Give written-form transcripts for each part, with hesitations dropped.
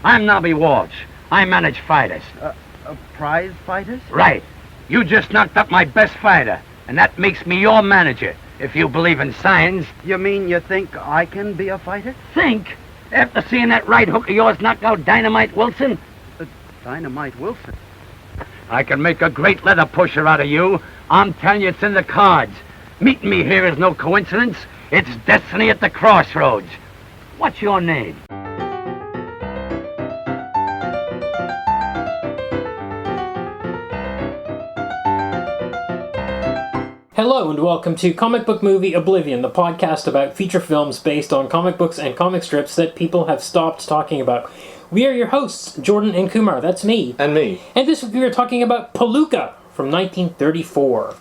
I'm Nobby Walsh. I manage fighters. Prize fighters? Right. You just knocked up my best fighter, and that makes me your manager, if you believe in signs. You mean you think I can be a fighter? Think? After seeing that right hook of yours knock out Dynamite Wilson? Dynamite Wilson? I can make a great leather pusher out of you. I'm telling you, it's in the cards. Meeting me here is no coincidence. It's destiny at the crossroads. What's your name? Hello and welcome to Comic Book Movie Oblivion, the podcast about feature films based on comic books and comic strips that people have stopped talking about. We are your hosts, Jordan and Kumar, that's me. And me. And this week we are talking about Palooka from 1934.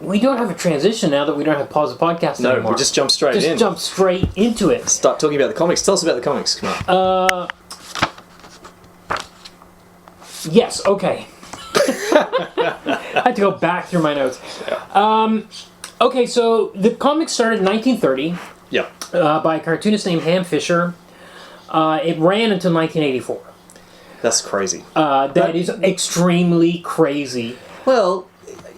We don't have a transition now that we don't have pause the podcast anymore. No, we just jump straight in. Just jump straight into it. Start talking about the comics. Tell us about the comics, Kumar. Yes, okay. I had to go back through my notes. Yeah. Okay, so the comic started in 1930 Yeah. by a cartoonist named Ham Fisher. It ran until 1984. That's crazy. That is extremely crazy. Well,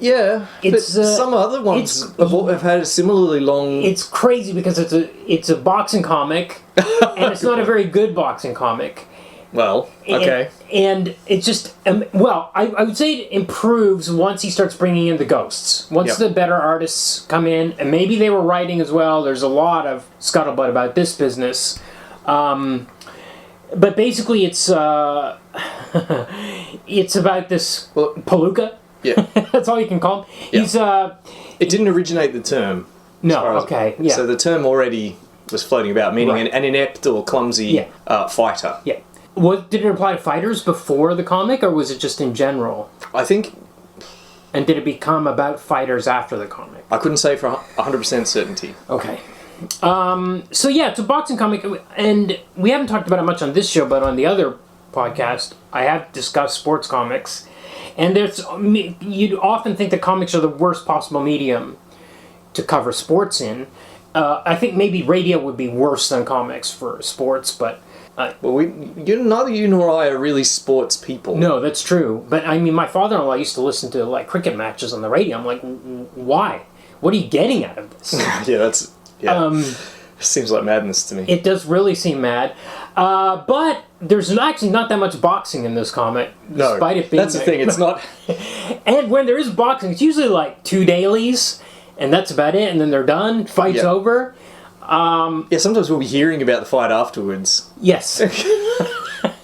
yeah, It's, but some other ones have had a similarly long... It's crazy because it's a boxing comic, and it's not a very good boxing comic. Well, okay. And it's just, I would say it improves once he starts bringing in the ghosts. Once the better artists come in, and maybe they were writing as well. There's a lot of scuttlebutt about this business. But basically it's it's about this Palooka. Yeah. That's all you can call him. Yeah. He's, It didn't originate the term. no, okay, yeah. So the term already was floating about, meaning Right. an inept or clumsy fighter. Yeah. Did it apply to fighters before the comic, or was it just in general? I think... And did it become about fighters after the comic? I couldn't say for 100% certainty. Okay. So yeah, it's a boxing comic, and we haven't talked about it much on this show, but on the other podcast, I have discussed sports comics, and you'd often think that comics are the worst possible medium to cover sports in. I think maybe radio would be worse than comics for sports, but... Well, neither you nor I are really sports people. No, that's true. But, I mean, my father-in-law used to listen to, like, cricket matches on the radio. I'm like, why? What are you getting out of this? Seems like madness to me. It does really seem mad. But there's actually not that much boxing in this comic. No, despite it being that's the thing. It's not... And when there is boxing, it's usually, like, 2 dailies, and that's about it, and then they're done. Fight's over. Sometimes we'll be hearing about the fight afterwards. Yes.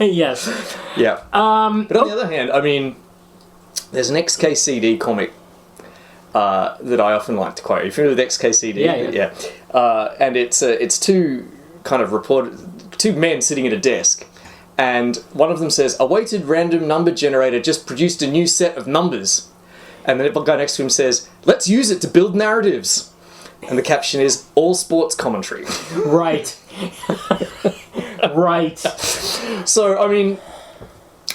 Yes. Yeah. But on the other hand, I mean, there's an XKCD comic that I often like to quote. Are you familiar with XKCD? Yeah. And it's two men sitting at a desk, and one of them says, "A weighted random number generator just produced a new set of numbers," and the guy next to him says, "Let's use it to build narratives." And the caption is, "All sports commentary." Right. Right. So, I mean,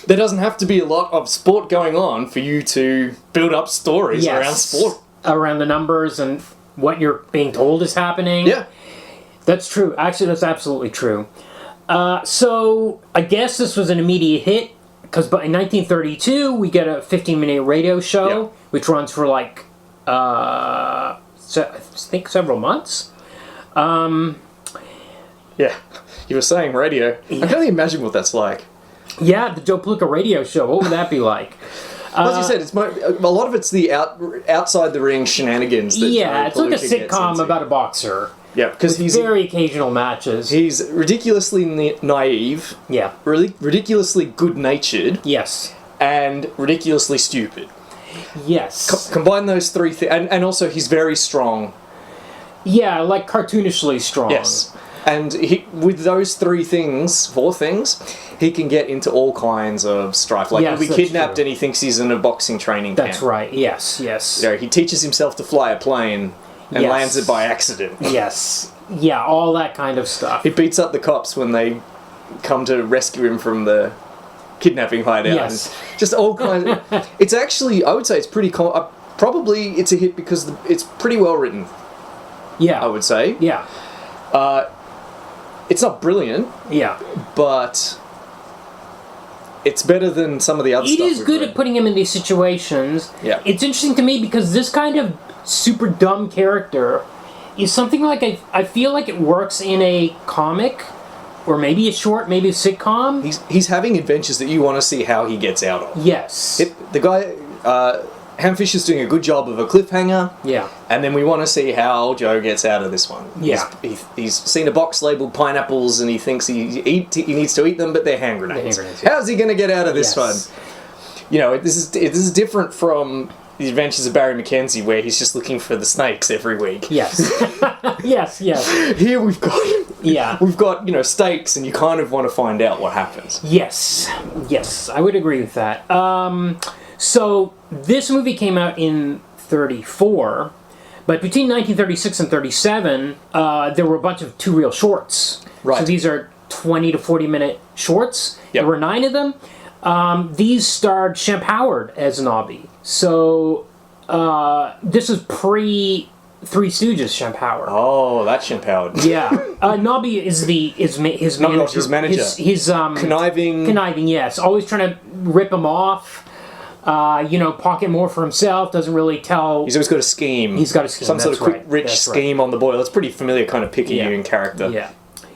there doesn't have to be a lot of sport going on for you to build up stories around sport. Around the numbers and what you're being told is happening. Yeah. That's true. Actually, that's absolutely true. So, I guess this was an immediate hit, because in 1932, we get a 15-minute radio show, which runs for, like, I think several months. Yeah. You were saying radio. I can only imagine what that's like. Yeah, the Joe Palooka radio show. What would that be like? As you said, a lot of it's the outside the ring shenanigans. That it's like a Palooka gets sitcom into. about a boxer. Yeah, because he's very occasional matches. He's ridiculously naive. Yeah. Really ridiculously good-natured. Yes. And ridiculously stupid. Yes. Combine those three things, and also he's very strong. Yeah, like cartoonishly strong. Yes. And with those four things, he can get into all kinds of strife. Like, he'll be kidnapped and he thinks he's in a boxing training camp. That's right, yes. You know, he teaches himself to fly a plane and lands it by accident. Yes. Yeah, all that kind of stuff. He beats up the cops when they come to rescue him from the kidnapping hideout. Yes. Just all kinds of... It's actually, I would say it's pretty... probably it's a hit because it's pretty well written. Yeah. I would say. Yeah. It's not brilliant. Yeah. But it's better than some of the other stuff. It is good at putting him in these situations. Yeah. It's interesting to me because this kind of super dumb character is something like I feel like it works in a comic, or maybe a short, maybe a sitcom. He's having adventures that you want to see how he gets out of. Yes. The guy, Ham Fisher's doing a good job of a cliffhanger. Yeah. And then we want to see how Joe gets out of this one. Yeah. He's seen a box labelled pineapples and he thinks he needs to eat them, but they're hand grenades. Yeah. How's he going to get out of this one? You know, this is different from The Adventures of Barry Mackenzie, where he's just looking for the snakes every week. Yes. Yes. Here we've got stakes, and you kind of want to find out what happens. Yes, I would agree with that. So this movie came out in 1934, but between 1936 and 1937, there were a bunch of two-reel shorts. Right. So these are 20 to 40-minute shorts. Yep. There were 9 of them. These starred Shemp Howard as Nobby. So this was pre Three Stooges Shemp Howard. Oh, that's Shemp Howard. Yeah, Nobby is his manager. No, his manager. His conniving. Yes, always trying to rip him off. Pocket more for himself. Doesn't really tell. He's always got a scheme. He's got a scheme. Some sort of quick, rich scheme on the boil. It's pretty familiar kind of picayune character.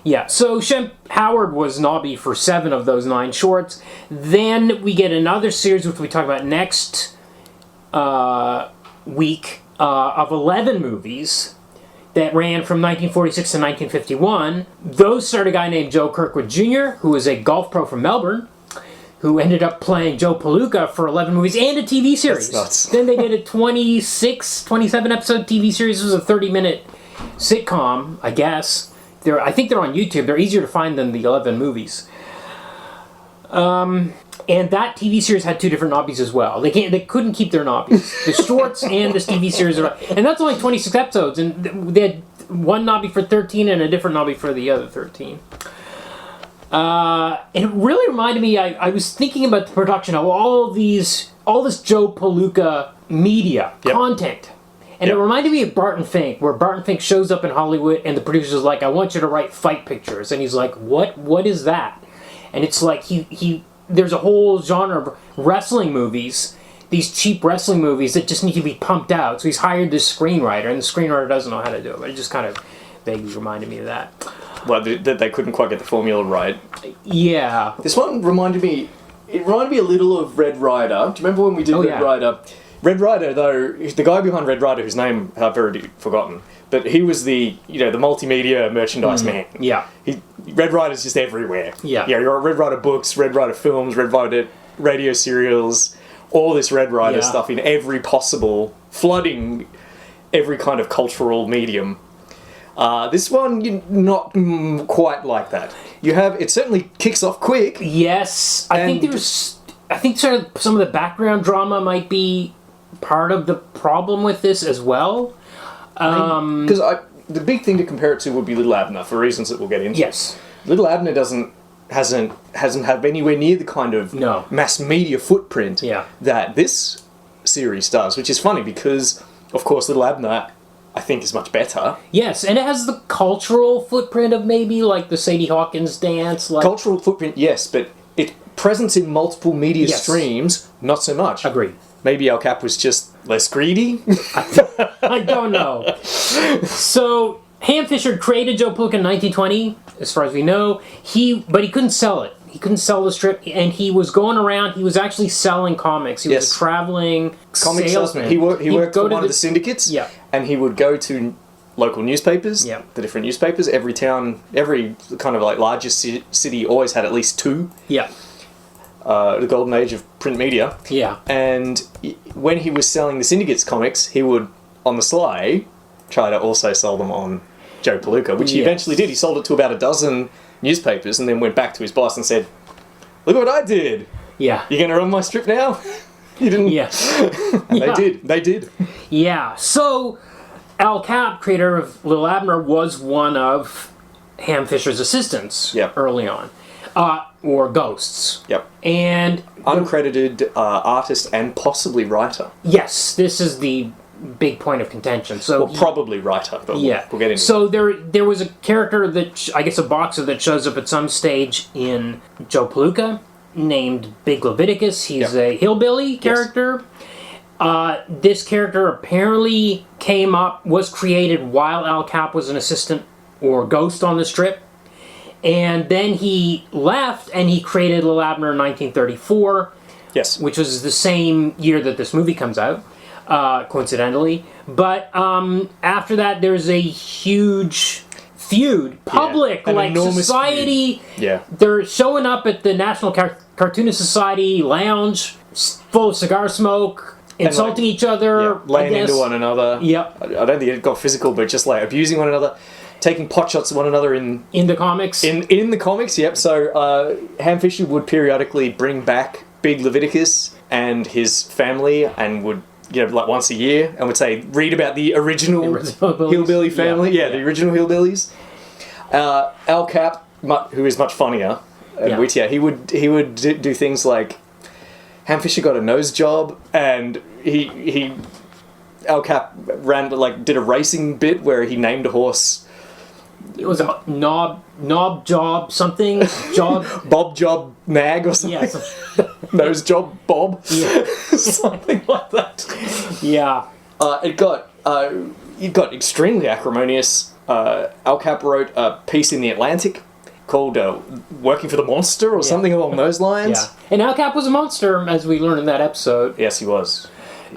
Yeah. So Shemp Howard was Nobby for 7 of those 9 shorts. Then we get another series, which we talk about next week, of 11 movies that ran from 1946 to 1951. Those starred a guy named Joe Kirkwood Jr., who was a golf pro from Melbourne, who ended up playing Joe Palooka for 11 movies and a TV series. That's nuts. Then they did a 27 episode TV series. It was a 30-minute sitcom, I guess. I think they're on YouTube. They're easier to find than the 11 movies. And that TV series had 2 different Nobbies as well. They couldn't keep their Nobbies. The shorts and this TV series and that's only 26 episodes, and they had one Nobby for 13 and a different Nobby for the other 13. And it really reminded me, I was thinking about the production of all this Joe Palooka media, content. And it reminded me of Barton Fink, where Barton Fink shows up in Hollywood and the producer's like, I want you to write fight pictures. And he's like, what is that? And it's like, there's a whole genre of wrestling movies, these cheap wrestling movies that just need to be pumped out. So he's hired this screenwriter, and the screenwriter doesn't know how to do it. But it just kind of vaguely reminded me of that. Well, they couldn't quite get the formula right. Yeah. This one reminded me a little of Red Rider. Do you remember when we did Red Rider? Red Rider, though, the guy behind Red Rider, whose name I've already forgotten, but he was the multimedia merchandise man. Yeah. Red Rider's just everywhere. Yeah. Yeah, you're Red Rider books, Red Rider films, Red Rider radio serials, all this Red Rider stuff in every possible, flooding every kind of cultural medium. This one, not quite like that. It certainly kicks off quick. Yes. I think sort of some of the background drama might be part of the problem with this as well. Because the big thing to compare it to would be Little Abner, for reasons that we'll get into. Yes. Little Abner hasn't had anywhere near the kind of mass media footprint that this series does, which is funny because, of course, Little Abner, I think, is much better. Yes, and it has the cultural footprint of maybe like the Sadie Hawkins dance. Cultural footprint, yes, but presence in multiple media streams, not so much. Agreed. Maybe Al Cap was just less greedy? I don't know. So, Ham Fisher created Joe Palooka in 1920, as far as we know. But he couldn't sell it. He couldn't sell the strip, and he was going around. He was actually selling comics. He was a traveling comic salesman. He worked for one of the syndicates, and he would go to local newspapers, the different newspapers. Every town, every kind of like largest city always had at least 2. Yeah. The golden age of print media. Yeah. And when he was selling the syndicates comics, he would, on the sly, try to also sell them on Joe Palooka, which he eventually did. He sold it to about a dozen newspapers and then went back to his boss and said, "Look what I did. Yeah. You're going to run my strip now?" You didn't? Yeah. And they did. Yeah. So, Al Cap, creator of Little Abner, was one of Ham Fisher's assistants early on. Or ghosts. Yep. And uncredited artist and possibly writer. Yes, this is the big point of contention. So probably writer, but we'll get into it. So there was a character that, I guess a boxer that shows up at some stage in Joe Palooka, named Big Leviticus. He's Yep. a hillbilly character. This character apparently was created while Al Cap was an assistant or ghost on the strip. And then he left and he created Lil Abner in 1934. Yes. Which was the same year that this movie comes out, coincidentally. But after that, there's a huge feud, public, an like enormous society. feud. Yeah. They're showing up at the National Cartoonist Society lounge, full of cigar smoke, insulting each other, laying into one another. Yep. I don't think it got physical, but just like abusing one another, taking pot shots at one another in the comics. In the comics, yep. So Ham Fisher would periodically bring back Big Leviticus and his family, and would, like once a year, and would say, read about the original hillbilly family. Yeah, the original hillbillies. Al Cap, who is much funnier and wittier, he would do things like, Ham Fisher got a nose job, and Al Cap did a racing bit where he named a horse. It was a knob job something job Bob Job Mag or something. Yeah, Nose job Bob. Yeah. Something like that. Yeah. It got extremely acrimonious. Al Cap wrote a piece in the Atlantic called "Working for the Monster" or something along those lines. Yeah. And Al Cap was a monster, as we learned in that episode. Yes, he was.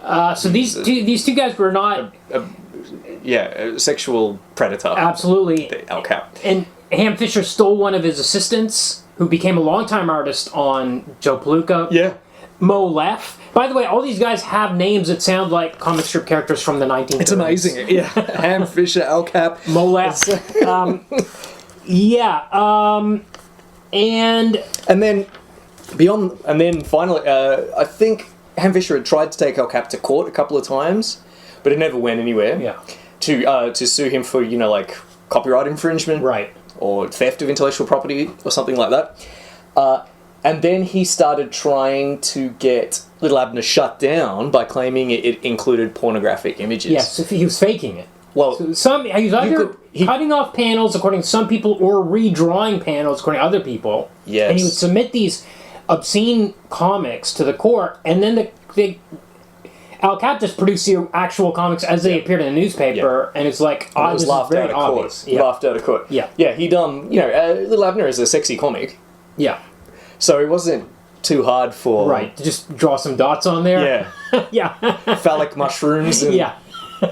So these two guys were not a sexual predator. Absolutely. Al Cap. And Ham Fisher stole one of his assistants, who became a longtime artist on Joe Palooka. Yeah. Mo Leff. By the way, all these guys have names that sound like comic strip characters from the 1930s. It's amazing. Yeah. Ham Fisher, Al Cap. Mo Leff. And then finally, I think Ham Fisher had tried to take Al Cap to court a couple of times, but it never went anywhere. Yeah. To sue him for copyright infringement, right, or theft of intellectual property or something like that. And then he started trying to get Little Abner shut down by claiming it included pornographic images. Yes, if he was faking it. Well, so he was either cutting off panels according to some people or redrawing panels according to other people. Yes. And he would submit these obscene comics to the court, and then Al Cap just produced the actual comics as they appeared in the newspaper, and it's like, it was laughed out of court. Yeah. Laughed out of court. Yeah. Yeah, he Little Abner is a sexy comic. Yeah. So it wasn't too hard for... Right, to just draw some dots on there. Yeah. Yeah. Phallic mushrooms. And, yeah.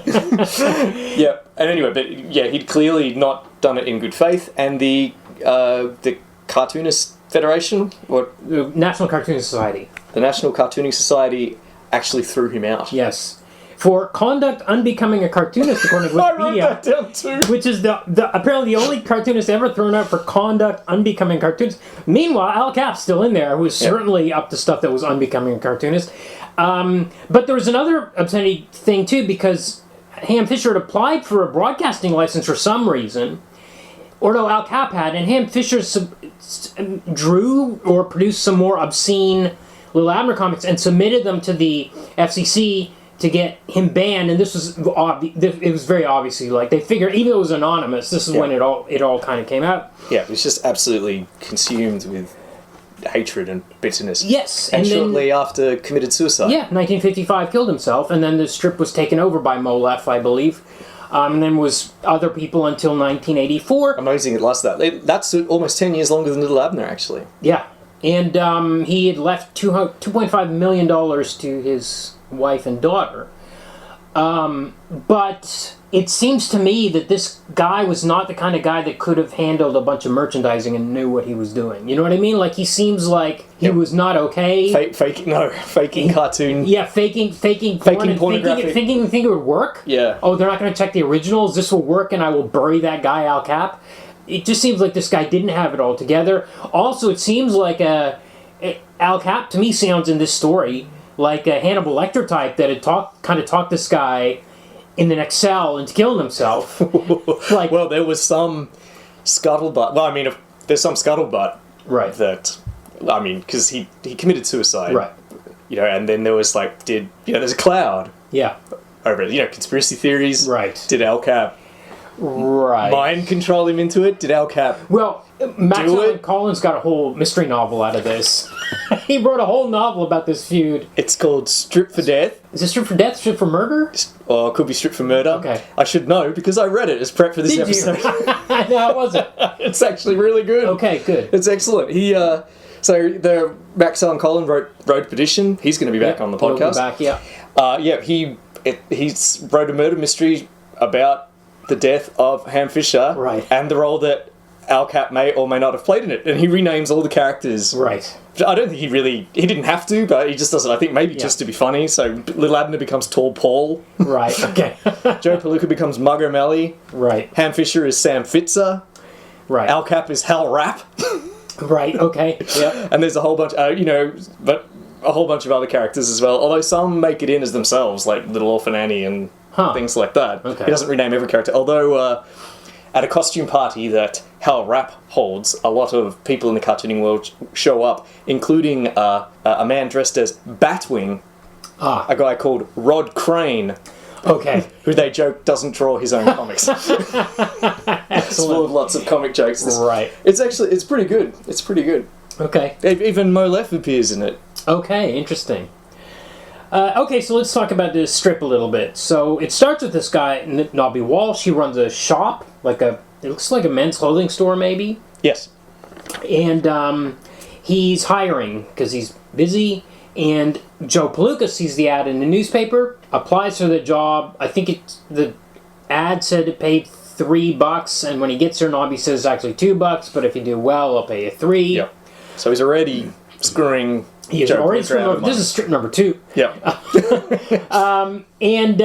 Yeah. And anyway, but yeah, he'd clearly not done it in good faith, and the Cartoonist Federation, or The National Cartoon Society. the National Cartooning Society, actually threw him out. Yes. For conduct unbecoming a cartoonist, according to I wrote Wikipedia. that down too. Which is apparently the only cartoonist ever thrown out for conduct unbecoming a cartoonist. Meanwhile, Al Cap's still in there, who was certainly up to stuff that was unbecoming a cartoonist. But there was another obscenity thing too, because Ham Fisher had applied for a broadcasting license for some reason, or no, Al Cap had, and Ham Fisher drew or produced some more obscene Little Abner comics and submitted them to the FCC to get him banned, and this was it was very obviously, like, they figured, even though it was anonymous, this is when it all kind of came out. Yeah, it was just absolutely consumed with hatred and bitterness. Yes, and then, shortly after committed suicide. Yeah, 1955 killed himself, and then the strip was taken over by Mo Leff, I believe, and then was other people until 1984. Amazing it lasted that. That's almost 10 years longer than Little Abner, actually. Yeah, and he had left $2.5 million to his wife and daughter. But it seems to me that this guy was not the kind of guy that could have handled a bunch of merchandising and knew what he was doing. You know what I mean? Like, he seems like he was not okay. Faking cartoon. Yeah, faking pornographic. Thinking it would work. Yeah. Oh, they're not going to check the originals. This will work, and I will bury that guy Al Cap. It just seems like this guy didn't have it all together. Also, it seems like Al Cap, to me, sounds in this story like a Hannibal Lecter type that had talked this guy in the next cell into killing himself. Like, well, there was some scuttlebutt. Well, I mean, there's some scuttlebutt. Right. That, I mean, because he committed suicide. Right. And then there was there's a cloud. Yeah. Over it. Conspiracy theories. Right. Did Al Cap Right. mind control him into it? Did Al Cap? Well, Max Do Allan it? Collins got a whole mystery novel out of this. He wrote a whole novel about this feud. It's called Strip for Death, Is it Strip for Death, Strip for Murder? or it could be Strip for Murder. Okay. I should know because I read it as prep for this Did you? episode. How was it? It's actually really good. Okay, good. It's excellent. So the Max Allan Collins wrote Petition. He's going to be back on the He'll be podcast. back, yeah. He wrote a murder mystery about the death of Ham Fisher, Right. and the role that Al Cap may or may not have played in it, and he renames all the characters. Right. I don't think he didn't have to, but he just does it. I think maybe just to be funny. So Little Abner becomes Tall Paul. Right, okay. Joe Palooka becomes Mug O'Malley. Right, Ham Fisher is Sam Fitzer. right. Al Cap is Hal Rapp. Right, okay, yeah. And there's a whole bunch, but a whole bunch of other characters as well. Although some make it in as themselves, like Little Orphan Annie and things like that. Okay. He doesn't rename every character. Although at a costume party that Hal Rapp holds, a lot of people in the cartooning world show up, including a man dressed as Batwing, a guy called Rod Crane, Okay. who they joke doesn't draw his own comics. It's full of lots of comic jokes. Right. It's pretty good. It's pretty good. Okay. Even Mo Leff appears in it. Okay, interesting. Okay, so let's talk about this strip a little bit. So it starts with this guy, Nobby Walsh. He runs a shop, it looks like a men's clothing store maybe. Yes. And he's hiring because he's busy. And Joe Palooka sees the ad in the newspaper, applies for the job. I think the ad said it paid $3, and when he gets there, Nobby says it's actually $2. But if you do well, I'll pay you $3. Yep. So he's already screwing. He is Joe already Palooka out of this is strip number 2. Yep. And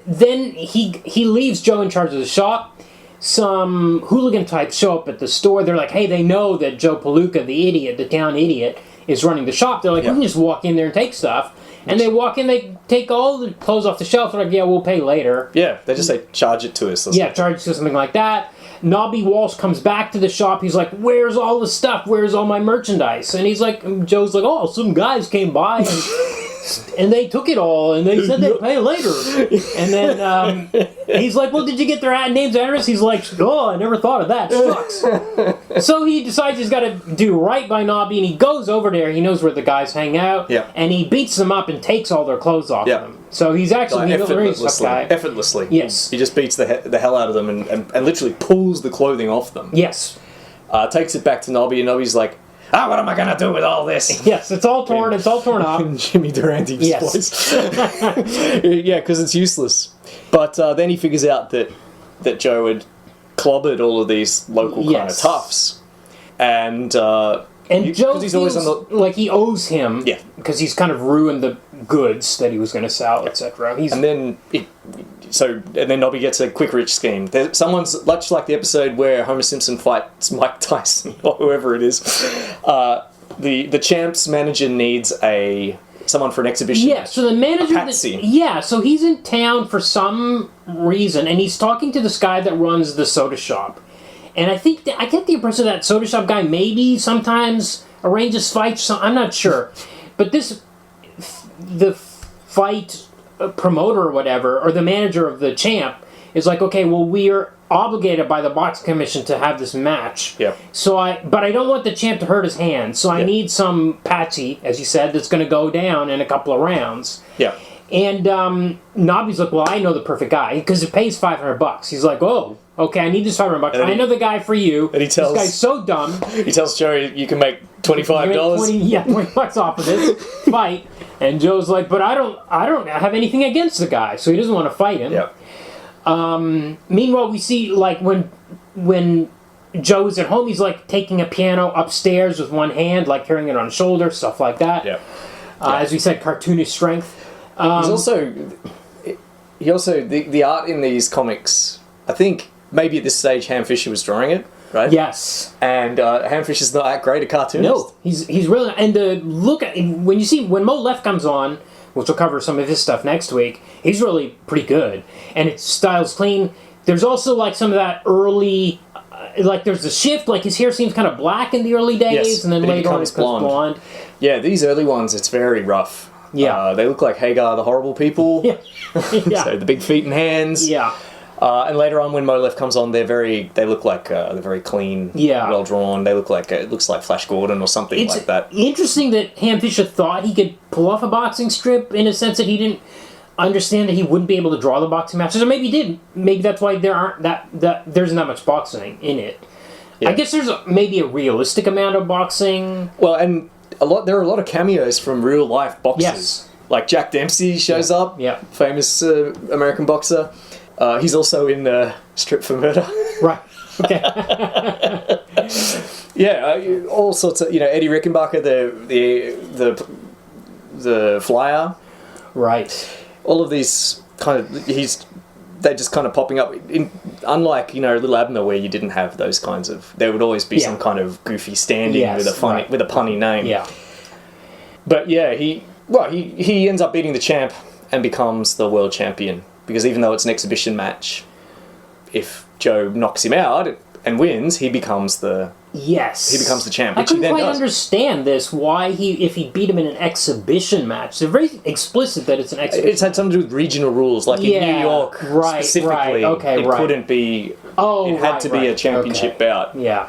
then he leaves Joe in charge of the shop. Some hooligan types show up at the store. They're like, hey, they know that Joe Palooka, the idiot, the town idiot, is running the shop. They're like, we can just walk in there and take stuff. And they walk in, they take all the clothes off the shelf. They're like, yeah, we'll pay later. Yeah, they just say, charge it to us. Yeah, charge to something like that. Nobby Walsh comes back to the shop. He's like, where's all the stuff? Where's all my merchandise? And he's like, Joe's like, oh, some guys came by and they took it all and they said they'd pay later. And then he's like, well, did you get their names and address? He's like, oh, I never thought of that. Shucks. So he decides he's got to do right by Nobby, and he goes over there. He knows where the guys hang out. Yeah. And he beats them up and takes all their clothes off them. So he's actually a very tough guy. Effortlessly. Yes. He just beats the hell out of them and literally pulls the clothing off them. Yes. Takes it back to Nobby, and Nobby's like, what am I going to do with all this? Yes, it's all torn. It's all torn up. Jimmy Durante voice. Yeah, because it's useless. But then he figures out that Joe had clobbered all of these local kind of toughs. And Joe he's always feels like he owes him. Yeah. Because he's kind of ruined the goods that he was going to sell, etc. And then Nobby gets a quick rich scheme. Someone's much like the episode where Homer Simpson fights Mike Tyson or whoever it is. The Champs manager needs someone for an exhibition. Yeah, so the manager... so he's in town for some reason, and he's talking to this guy that runs the soda shop. And I think... I get the impression that soda shop guy maybe sometimes arranges fights. I'm not sure. But the fight promoter or whatever, or the manager of the Champ, is like, okay, well, we're obligated by the boxing commission to have this match. Yeah. But I don't want the Champ to hurt his hand, so I need some patsy, as you said, that's going to go down in a couple of rounds. Yeah. And Nobby's like, well, I know the perfect guy, because it pays $500. He's like, oh, okay, I need this $500. I know the guy for you. And this guy's so dumb. He tells Joe you can make $25. $20 off of this fight. And Joe's like, but I don't have anything against the guy, so he doesn't want to fight him. Yeah. Meanwhile, we see like when Joe's at home, he's like taking a piano upstairs with one hand, like carrying it on his shoulder, stuff like that. Yeah. As we said, cartoonish strength. He also the art in these comics. I think maybe at this stage Ham Fisher was drawing it, right? Yes. And Ham Fisher's not that great a cartoonist. No, he's really, and look at when Mo Leff comes on, which we'll cover some of his stuff next week. He's really pretty good, and its style's clean. There's also like some of that early, like there's a shift. Like his hair seems kind of black in the early days, and then later on it becomes blonde. Yeah, these early ones, it's very rough. Yeah, they look like Hagar the Horrible people. Yeah. So the big feet and hands. Yeah. And later on, when Molev comes on, they look like they're very clean, well drawn. They look like it looks like Flash Gordon or something like that. It's interesting that Ham Fisher thought he could pull off a boxing strip in a sense that he didn't understand that he wouldn't be able to draw the boxing matches, or maybe he did. Maybe that's why there isn't that much boxing in it. Yeah. I guess there's maybe a realistic amount of boxing. Well, and there are a lot of cameos from real life boxers. Yes. Like Jack Dempsey shows up, famous American boxer. He's also in Strip for Murder. Right. Okay. All sorts of Eddie Rickenbacker, the flyer. Right. All of these they're just kind of popping up. Unlike Little Abner, where you didn't have those kinds of. There would always be some kind of goofy standing with a punny name. Yeah. But he ends up beating the champ and becomes the world champion. Because even though it's an exhibition match, if Joe knocks him out and wins, he becomes the champ. I couldn't quite understand this. Why if he beat him in an exhibition match? They're very explicit that it's an exhibition. It's had something to do with regional rules, like in New York specifically. It couldn't be. It had to be a championship bout. Yeah.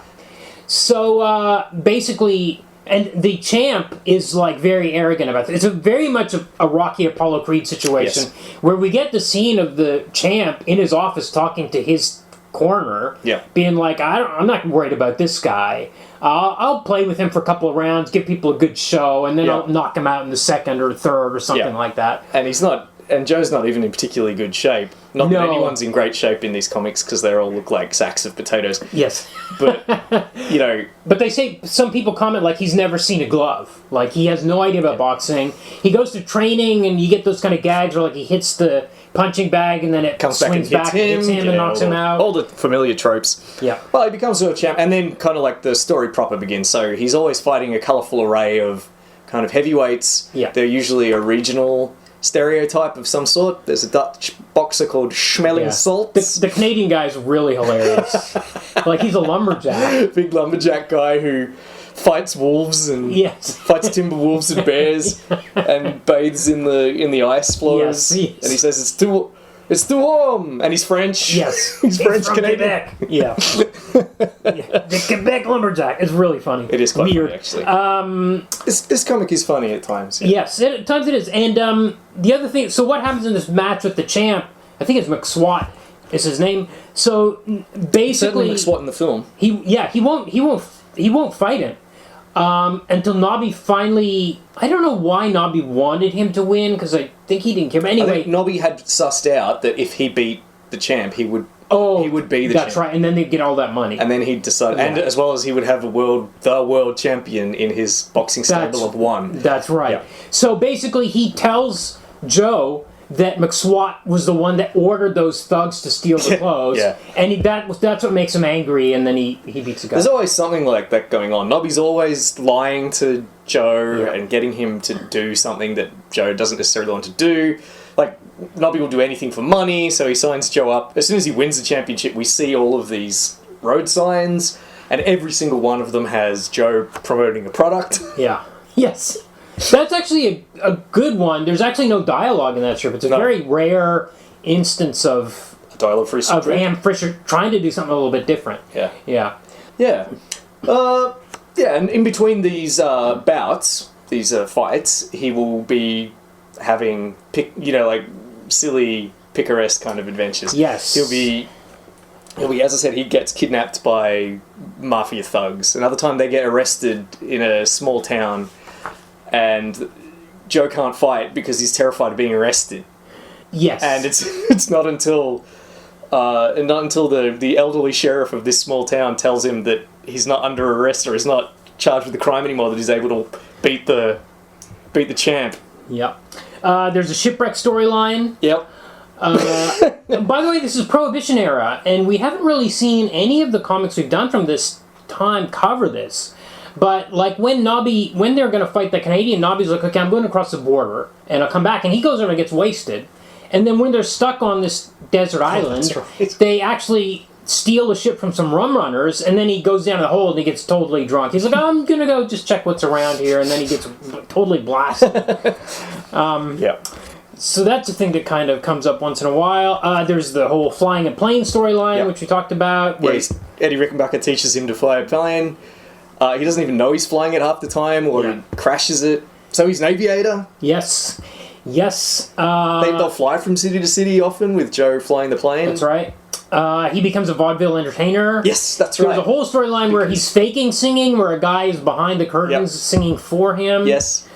So basically. And the champ is very arrogant about it. It's very much a Rocky Apollo Creed situation where we get the scene of the champ in his office talking to his corner, being like, I'm not worried about this guy. I'll play with him for a couple of rounds, give people a good show, and then I'll knock him out in the second or third or something like that. And Joe's not even in particularly good shape. Not that anyone's in great shape in these comics because they all look like sacks of potatoes. Yes. But, But they say, some people comment he's never seen a glove. He has no idea about boxing. He goes to training and you get those kind of gags where he hits the punching bag and then it comes swings back and hits him and knocks him out. All the familiar tropes. Yeah. Well, he becomes a champ and then kind of the story proper begins. So he's always fighting a colourful array of kind of heavyweights. Yeah. They're usually a regional stereotype of some sort. There's a Dutch boxer called Schmeling Salts. The Canadian guy's really hilarious. He's a lumberjack. Big lumberjack guy who fights wolves and fights timber wolves and bears and bathes in the ice floors. Yes. And he says it's too warm. And he's French. Yes. He's French Canadian. Quebec. Yeah. The Quebec lumberjack. It's really funny. It is quite weird. Funny, actually. This comic is funny at times. Yeah. Yes, at times it is. And the other thing, so what happens in this match with the champ, I think it's McSwat is his name. So basically, certainly McSwat in the film. He won't fight him until Nobby finally. I don't know why Nobby wanted him to win because I think he didn't care. But anyway, I think Nobby had sussed out that if he beat the champ, he would be the champ. That's right, and then they'd get all that money. And then he'd decide, and as well as he would have the world champion in his boxing stable of one. That's right. Yeah. So basically, he tells Joe that McSwat was the one that ordered those thugs to steal the clothes, and that's what makes him angry, and then he beats the guy. There's always something like that going on. Nobby's always lying to Joe and getting him to do something that Joe doesn't necessarily want to do. Nobby will do anything for money, so he signs Joe up. As soon as he wins the championship, we see all of these road signs, and every single one of them has Joe promoting a product. Yeah. Yes. That's actually a good one. There's actually no dialogue in that strip. It's a very rare instance of dialogue-free strip. Of Ham Fisher trying to do something a little bit different. Yeah. Yeah. Yeah. And in between these bouts, these fights, he will be having silly picaresque kind of adventures. Yes. He'll be, as I said, he gets kidnapped by mafia thugs. Another time they get arrested in a small town, and Joe can't fight because he's terrified of being arrested. Yes. And it's not until the elderly sheriff of this small town tells him that he's not under arrest or is not charged with the crime anymore that he's able to beat the champ. Yep. There's a shipwreck storyline. Yep. By the way, this is Prohibition era, and we haven't really seen any of the comics we've done from this time cover this. But when they're going to fight the Canadian, Nobby's like, okay, I'm going across the border, and I'll come back, and he goes over and gets wasted. And then when they're stuck on this desert island, they actually steal a ship from some rum runners, and then he goes down the hold and he gets totally drunk. He's like, I'm going to go just check what's around here, and then he gets totally blasted. Yeah. So that's a thing that kind of comes up once in a while. There's the whole flying a plane storyline, which we talked about. Where Eddie Rickenbacker teaches him to fly a plane. He doesn't even know he's flying it half the time, or he crashes it. So he's an aviator. Yes. They'll fly from city to city often with Joe flying the plane. That's right. He becomes a vaudeville entertainer. Yes, that's right. There's a whole storyline where he's faking singing, where a guy is behind the curtains singing for him. Yes.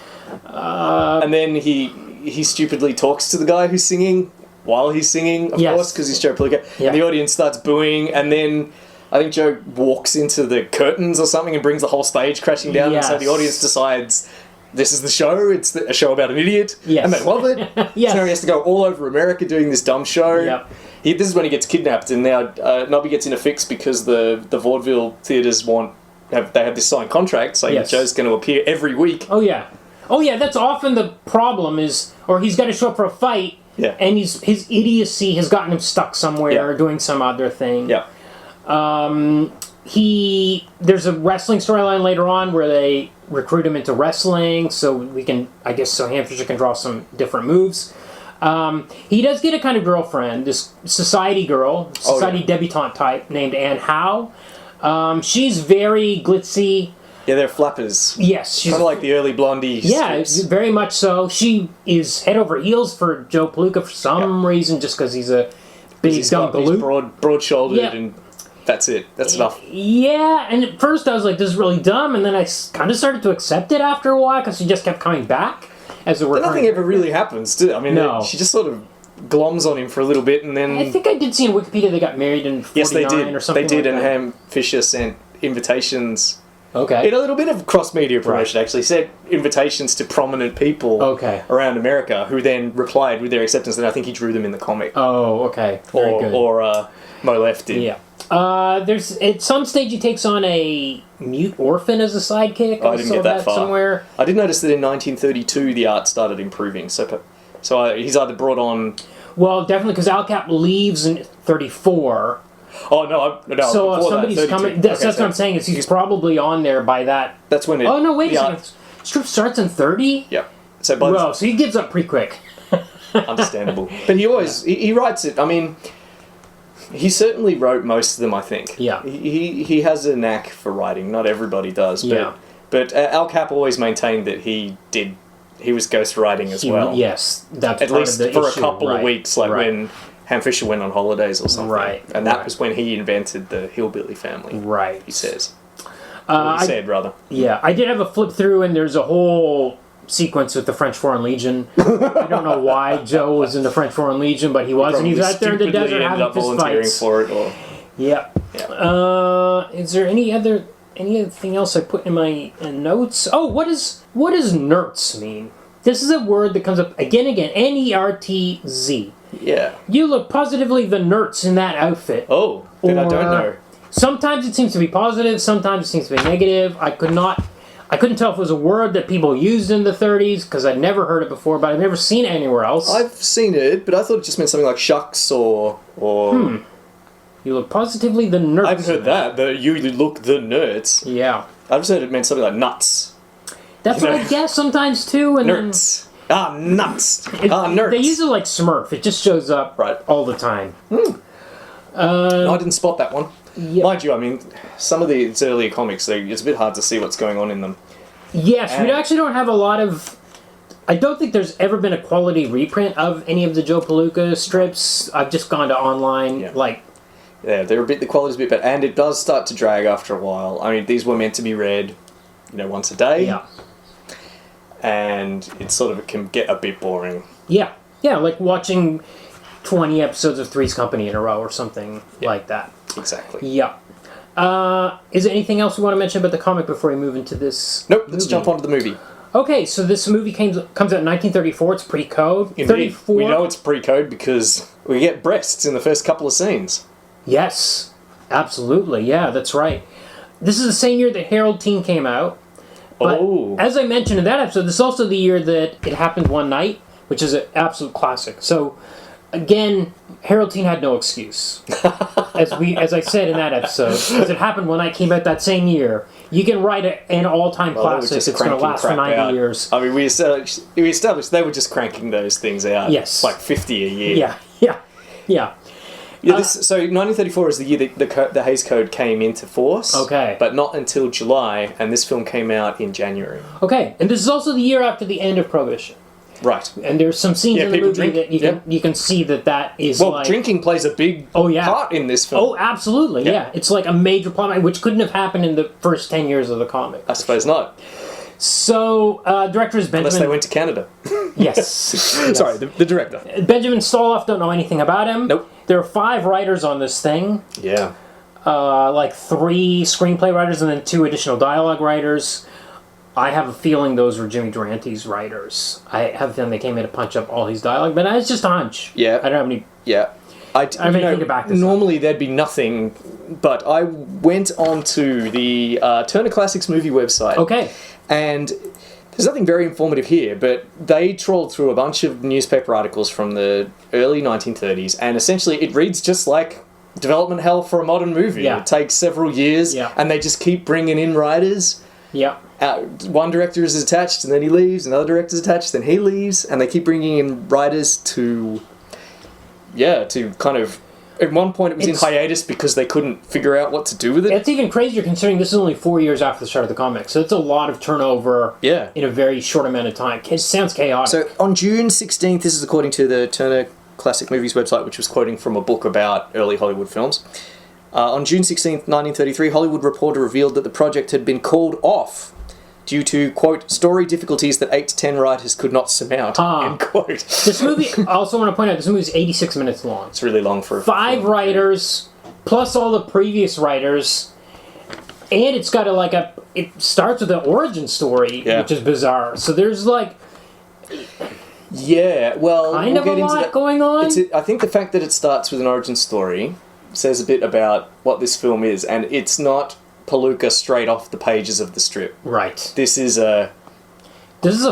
And then he stupidly talks to the guy who's singing while he's singing, of course, because he's Joe Palooka. Yeah. And the audience starts booing, and then I think Joe walks into the curtains or something and brings the whole stage crashing down, and so the audience decides this is the show, it's a show about an idiot, and they love it. So now he has to go all over America doing this dumb show. Yep. This is when he gets kidnapped, and now Nobby gets in a fix because the vaudeville theatres have this signed contract saying that Joe's going to appear every week. Oh yeah, that's often the problem or he's got to show up for a fight, and his idiocy has gotten him stuck somewhere or doing some other thing. Yeah. There's a wrestling storyline later on where they recruit him into wrestling, so Ham Fisher can draw some different moves. He does get a kind of girlfriend, this society debutante type named Anne Howe. She's very glitzy. Yeah, they're flappers. Yes. She's kind of like the early Blondie strips. Very much so. She is head over heels for Joe Palooka for some reason, just because he's a big dumb galoot. He's broad-shouldered and that's it. That's enough. Yeah, and at first I was like, this is really dumb, and then I kind of started to accept it after a while, because she just kept coming back as a recurring. Nothing ever really happens, I mean, she just sort of gloms on him for a little bit, and then... I think I did see in Wikipedia they got married in 49 or something They did, and Ham Fisher sent invitations... Okay. In a little bit of cross-media promotion, actually. Sent invitations to prominent people around America, who then replied with their acceptance, and I think he drew them in the comic. Oh, okay. Very good. Or Mo Left did. Yeah. There's at some stage he takes on a mute orphan as a sidekick. I didn't get that far. Somewhere. I did notice that in 1932 the art started improving, so he's either brought on... Well, definitely, because Al Cap leaves in 34... Oh, no. So if somebody's coming... That's what I'm saying, is he's probably on there by that... That's when it... Oh, no, wait a second. Strip starts in 30? Yeah. So he gives up pretty quick. Understandable. But he always... He writes it... I mean, he certainly wrote most of them, I think. Yeah. He has a knack for writing. Not everybody does. But Al Cap always maintained that he was ghostwriting as well. Yes. That's at least part of the for issue. A couple of weeks, when... Ham Fisher went on holidays or something. Right. And that was when he invented the hillbilly family. Right. He says. I did have a flip through, and there's a whole sequence with the French Foreign Legion. I don't know why Joe was in the French Foreign Legion, but he was, and he's out there in the desert having fist fights. For it, or... Yeah. Is there anything else I put in my notes? Oh, what does nertz mean? This is a word that comes up again and again. N-E-R-T-Z. Yeah. You look positively the nertz in that outfit. Oh, then I don't know. Sometimes it seems to be positive, sometimes it seems to be negative. I couldn't tell if it was a word that people used in the 30s, because I'd never heard it before, but I've never seen it anywhere else. I've seen it, but I thought it just meant something like shucks or... You look positively the nerds. I haven't heard that, you look the nerds. Yeah. I've just heard it meant something like nuts. That's what I guess sometimes too. And nerds. Nuts. Nerds. They use it like Smurf. It just shows up all the time. No, I didn't spot that one. Yep. Mind you, I mean, some of these earlier comics, it's a bit hard to see what's going on in them. Yes, we actually don't have a lot of... I don't think there's ever been a quality reprint of any of the Joe Palooka strips. I've just gone to online, Yeah, the quality's a bit better, and it does start to drag after a while. I mean, these were meant to be read, once a day. Yeah. And it sort of can get a bit boring. Yeah, like watching 20 episodes of Three's Company in a row or something like that. Exactly. Yeah. Is there anything else we want to mention about the comic before we move into this? Nope, let's jump onto the movie. Okay, so this movie comes out in 1934. It's pre-code. Indeed. 34. We know it's pre-code because we get breasts in the first couple of scenes. Yes, absolutely. Yeah, that's right. This is the same year that Harold Teen came out. But as I mentioned in that episode, this is also the year that It Happened One Night, which is an absolute classic. So again, Harold Teen had no excuse. As I said in that episode, because it happened when I came out that same year. You can write an all-time classic that's going to last for 90 years. I mean, we established they were just cranking those things out. Yes. Like 50 a year. Yeah. So 1934 is the year that the Hays Code came into force. Okay. But not until July, and this film came out in January. Okay, and this is also the year after the end of Prohibition. Right. And there's some scenes in the movie that you can see that is drinking plays a big part in this film. Oh, absolutely, yeah. It's like a major plot, which couldn't have happened in the first 10 years of the comic. I suppose not. So, director is Benjamin... Unless they went to Canada. Yes. Sorry, the director. Benjamin Stoloff, don't know anything about him. Nope. There are 5 writers on this thing. Yeah. 3 screenplay writers and then 2 additional dialogue writers. I have a feeling those were Jimmy Durante's writers. I have a feeling they came in to punch up all his dialogue, but it's just a hunch. Yeah. I don't have any... Yeah. I may think to back this normally there'd be nothing, but I went onto the Turner Classics movie website. Okay. And there's nothing very informative here, but they trawled through a bunch of newspaper articles from the early 1930s, and essentially it reads just like development hell for a modern movie. Yeah. It takes several years, and they just keep bringing in writers. Yeah. One director is attached, and then he leaves. Another director's attached, then he leaves, and they keep bringing in writers to kind of... At one point, it was in hiatus because they couldn't figure out what to do with it. It's even crazier considering this is only 4 years after the start of the comic, so it's a lot of turnover in a very short amount of time. It sounds chaotic. So on June 16th, this is according to the Turner Classic Movies website, which was quoting from a book about early Hollywood films. On June 16th, 1933, Hollywood Reporter revealed that the project had been called off due to, quote, story difficulties that 8 to 10 writers could not surmount, end quote. This movie, I also want to point out, this movie is 86 minutes long. It's really long for... 5 writers, plus all the previous writers, and it's got it starts with an origin story, which is bizarre. So there's yeah, well... Kind of a lot going on? I think the fact that it starts with an origin story says a bit about what this film is, and it's not Palooka straight off the pages of the strip. Right. This is a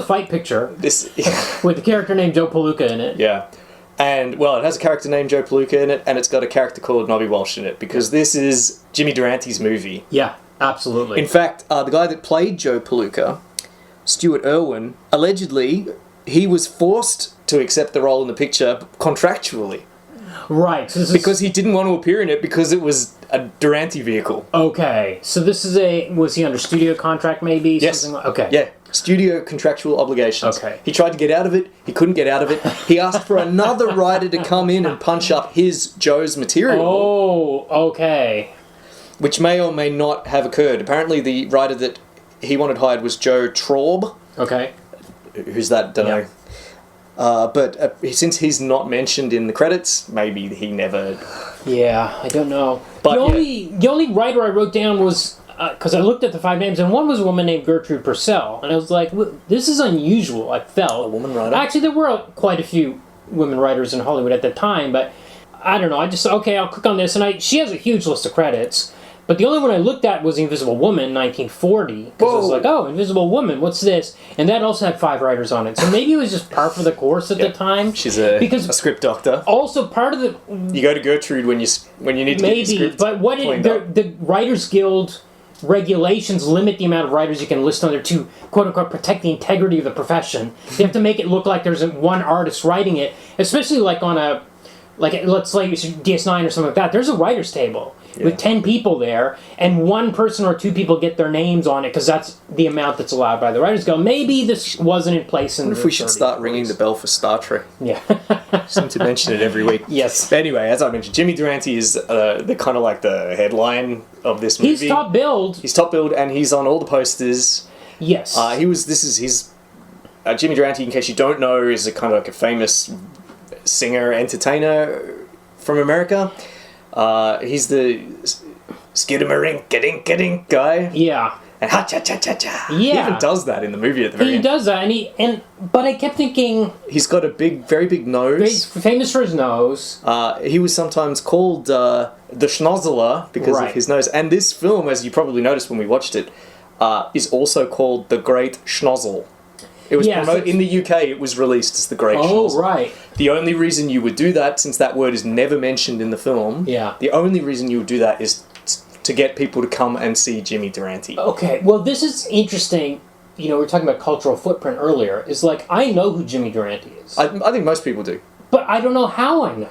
fight picture with a character named Joe Palooka in it. Yeah. And, well, it has a character named Joe Palooka in it, and it's got a character called Nobby Walsh in it, because this is Jimmy Durante's movie. Yeah, absolutely. In fact, the guy that played Joe Palooka, Stuart Erwin, allegedly, he was forced to accept the role in the picture contractually. Right. So because he didn't want to appear in it because it was a Durante vehicle. Okay. So this is was he under studio contract maybe? Yes. Something okay. Yeah. Studio contractual obligations. Okay. He tried to get out of it. He couldn't get out of it. He asked for another writer to come in and punch up Joe's material. Oh, okay. Which may or may not have occurred. Apparently the writer that he wanted hired was Joe Traub. Okay. Who's that? Don't know. But since he's not mentioned in the credits, maybe he never... Yeah, I don't know. But the only writer I wrote down was... Because I looked at the 5 names, and one was a woman named Gertrude Purcell. And I was like, this is unusual, I felt. A woman writer? Actually, there were quite a few women writers in Hollywood at the time, but I don't know. I just, okay, I'll click on this. And she has a huge list of credits. But the only one I looked at was The Invisible Woman, 1940. Because I was like, oh, Invisible Woman, what's this? And that also had 5 writers on it. So maybe it was just par for the course at the time. She's a script doctor. Also, part of the... You go to Gertrude when you need to get your script but what the Writers Guild regulations limit the amount of writers you can list on there to, quote-unquote, protect the integrity of the profession. They have to make it look like there's one artist writing it, especially on a... let's say DS9 or something like that. There's a writer's table with 10 people there, and 1 person or 2 people get their names on it because that's the amount that's allowed by the Writers Guild. Maybe this wasn't in place in the 30s. What if we should start ringing the bell for Star Trek? Yeah. Seem to mention it every week. Yes. But anyway, as I mentioned, Jimmy Durante is the kind of the headline of this movie. He's top billed. He's top billed, and he's on all the posters. Yes. Jimmy Durante, in case you don't know, is a kind of a famous singer, entertainer from America. He's the skidamarink-a-dink-a-dink guy. Yeah. And ha-cha-cha-cha-cha. Yeah. He even does that in the movie at the very end. He does that, but I kept thinking... He's got a very big nose. He's famous for his nose. He was sometimes called the Schnozzler because of his nose. And this film, as you probably noticed when we watched it, is also called The Great Schnozzle. It was Yeah, so in the UK. It was released as the Great Oh, Schnoz. right. The only reason you would do that, since that word is never mentioned in the film, Yeah. the only reason you would do that is to get people to come and see Jimmy Durante. Okay, well, this is interesting. You know, we were talking about cultural footprint earlier. It's like, I know who Jimmy Durante is. I think most people do. But I don't know how I know.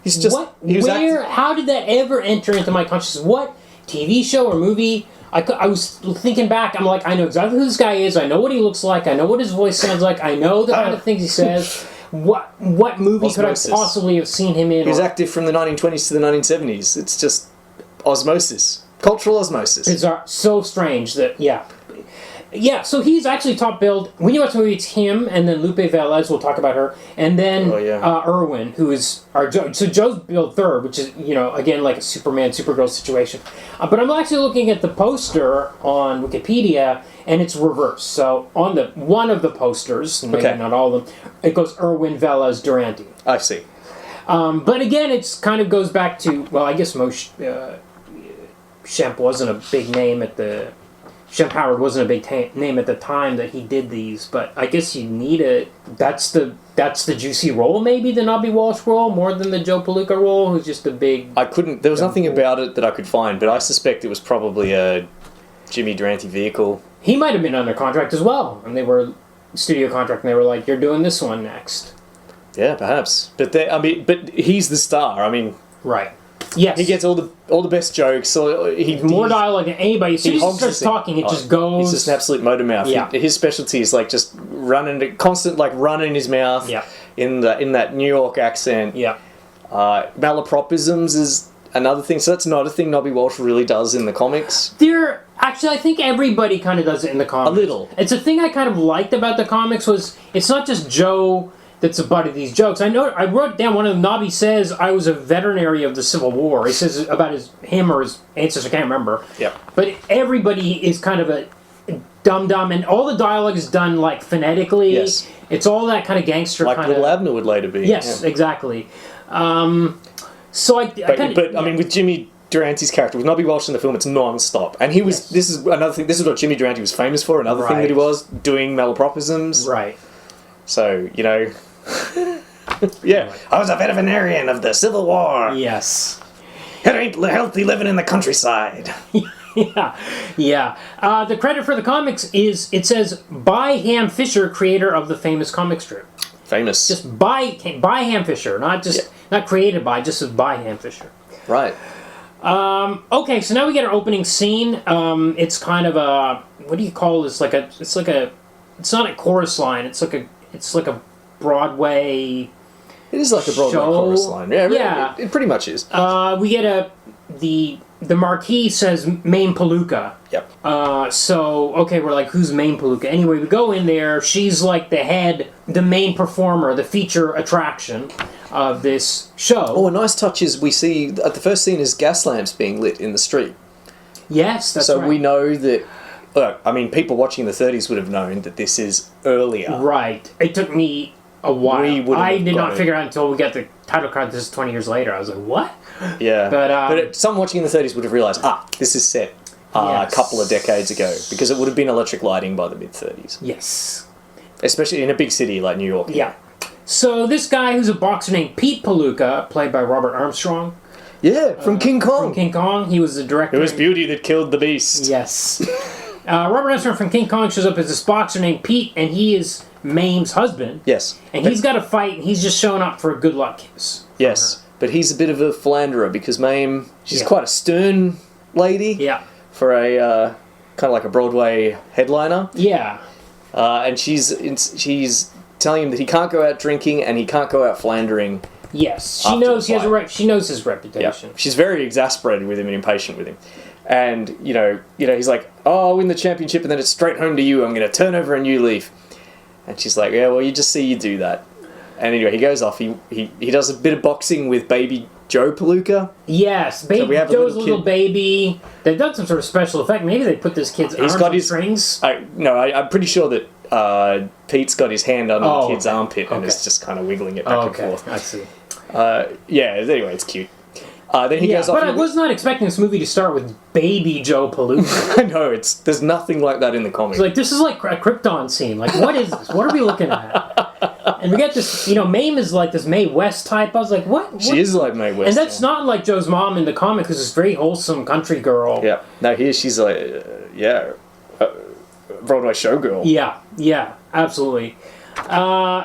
He's just... How did that ever enter into my consciousness? What TV show or movie? I was thinking back, I'm like, I know exactly who this guy is, I know what he looks like, I know what his voice sounds like, I know the kind of things he says. What movie Osmosis. could I possibly have seen him in? He was active from the 1920s to the 1970s. It's just osmosis. Cultural osmosis. It's so strange that, yeah. Yeah, so he's actually top billed. When you watch the movie, it's him, and then Lupe Vélez, we'll talk about her, and then Erwin, who is our Joe. So Joe's billed third, which is, you know, again, like a Superman, Supergirl situation. But I'm actually looking at the poster on Wikipedia, and it's reversed. So on one of the posters, maybe not all of them, it goes Erwin Vélez Durante. I see. But again, it's kind of goes back to, well, I guess most Shemp wasn't a big name at the... Shemp Howard wasn't a big name at the time that he did these, but I guess you need a... That's the juicy role, maybe, the Nobby Walsh role, more than the Joe Palooka role, who's just a big... There was nothing about it that I could find, but I suspect it was probably a Jimmy Durante vehicle. He might have been under contract as well, and they were studio contract, and they were like, you're doing this one next. Yeah, perhaps. But he's the star, I mean... Right. Yes. He gets all the best jokes. So more dialogue than anybody. As soon as he starts talking, it just goes. He's just an absolute motor mouth. Yeah. His specialty is like just constant running in his mouth. Yeah. In that New York accent. Yeah. Malapropisms is another thing. So that's not a thing Nobby Walsh really does in the comics. Actually, I think everybody kind of does it in the comics. A little. It's a thing I kind of liked about the comics was it's not just Joe that's a butt of these jokes. I wrote down one of them. Nobby says, I was a veterinary of the Civil War. He says about him or his ancestors, I can't remember. Yeah. But everybody is kind of a dum-dum, and all the dialogue is done, like, phonetically. Yes. It's all that kind of gangster like kind of... Little Abner would later be. Yes, exactly. So I mean, with Jimmy Durante's character, with Nobby Walsh in the film, it's non-stop. And he was... Yes. This is another thing. This is what Jimmy Durante was famous for. Another thing that he was, doing malapropisms. Right. So, you know... yeah, I was a veterinarian of the Civil War. Yes. It ain't healthy living in the countryside. Yeah. The credit for the comics is, it says, by Ham Fisher, creator of the famous comic strip. Famous. Just by Ham Fisher, not created by, just as by Ham Fisher. Right. Okay, so now we get our opening scene. It's kind of a, what do you call this? It's not a chorus line. It's like a Broadway. It is like a Broadway chorus line. Yeah. It pretty much is. We get the marquee says Main Palooka. Yep. So okay, we're like, who's Main Palooka? Anyway, we go in there. She's like the main performer, the feature attraction of this show. Oh, a nice touch is we see at the first scene is gas lamps being lit in the street. Yes, that's right. So we know that. Look, I mean, people watching the 30s would have known that this is earlier. Right. It took me a while. I did not figure out until we got the title card. This is 20 years later. I was like, what? Yeah. But someone watching in the 30s would have realised, this is set a couple of decades ago, because it would have been electric lighting by the mid-30s. Yes. Especially in a big city like New York. Yeah. So this guy who's a boxer named Pete Palooka, played by Robert Armstrong. Yeah, from King Kong. From King Kong. He was the director. It was Beauty that killed the Beast. Yes. Robert Armstrong from King Kong shows up as this boxer named Pete, and he is Mame's husband. Yes. And he's got a fight, and he's just showing up for a good luck kiss. Yes, but he's a bit of a philanderer because Mame, she's quite a stern lady. Yeah. For a kind of like a Broadway headliner. Yeah. And she's telling him that he can't go out drinking and he can't go out philandering. Yes, she knows she knows his reputation. Yeah. She's very exasperated with him and impatient with him. And, you know, he's like, I'll win the championship and then it's straight home to you. I'm going to turn over a new leaf. And she's like, yeah, well, you just see you do that. And anyway, he goes off. He does a bit of boxing with baby Joe Palooka. Yes, baby Joe's a little baby. They've done some sort of special effect. Maybe they put this kid's arms on strings. I'm pretty sure that Pete's got his hand under the kid's armpit and is just kind of wiggling it back and forth. I see. Anyway, it's cute. Then he goes off. But I was not expecting this movie to start with baby Joe Palooka. I know, there's nothing like that in the comic. It's like, this is like a Krypton scene. Like, what is this? What are we looking at? And we get this, Mame is like this Mae West type. I was like, what? She is like Mae West. And that's not like Joe's mom in the comic, because it's very wholesome country girl. Yeah. Now here she's like, Broadway showgirl. Yeah, absolutely.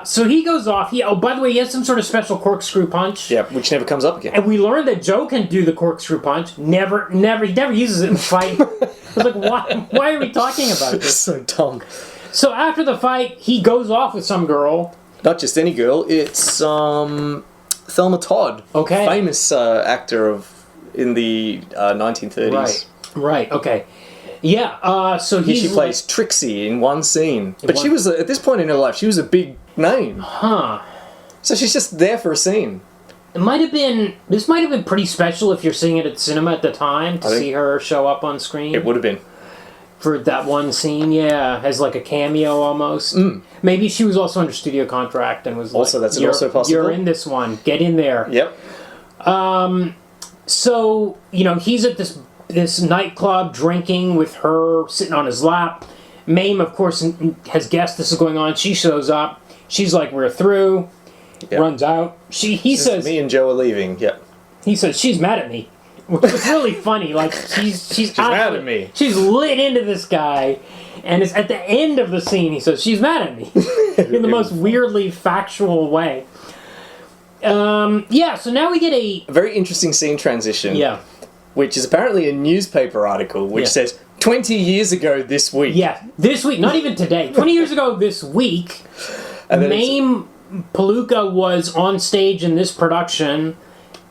So he goes off. By the way, he has some sort of special corkscrew punch. Yeah, which never comes up again. And we learned that Joe can do the corkscrew punch. He never uses it in a fight. I was like, why are we talking about this? So dumb. So after the fight, he goes off with some girl. Not just any girl, it's Thelma Todd. Okay. Famous actor in the 1930s. Right, okay. Yeah, so she plays Trixie in one scene. But she was, at this point in her life, she was a big name. Huh. So she's just there for a scene. This might have been pretty special if you're seeing it at the cinema at the time, to see her show up on screen. It would have been. For that one scene, yeah, as like a cameo almost. Maybe she was also under studio contract and was also, like, that's also possible. You're in this one. Get in there. Yep. So, he's at this nightclub drinking with her sitting on his lap. Mame, of course, has guessed this is going on. She shows up. She's like, we're through. Yep. Runs out. He says, me and Joe are leaving. Yep. He says, she's mad at me. Which is really funny. Like, she's mad at me. She's lit into this guy. And it's at the end of the scene, he says, she's mad at me. In the most weirdly factual way. So now we get a very interesting scene transition. Yeah. Which is apparently a newspaper article which says 20 years ago this week. Yeah, this week, not even today. 20 years ago this week, Mame Palooka was on stage in this production,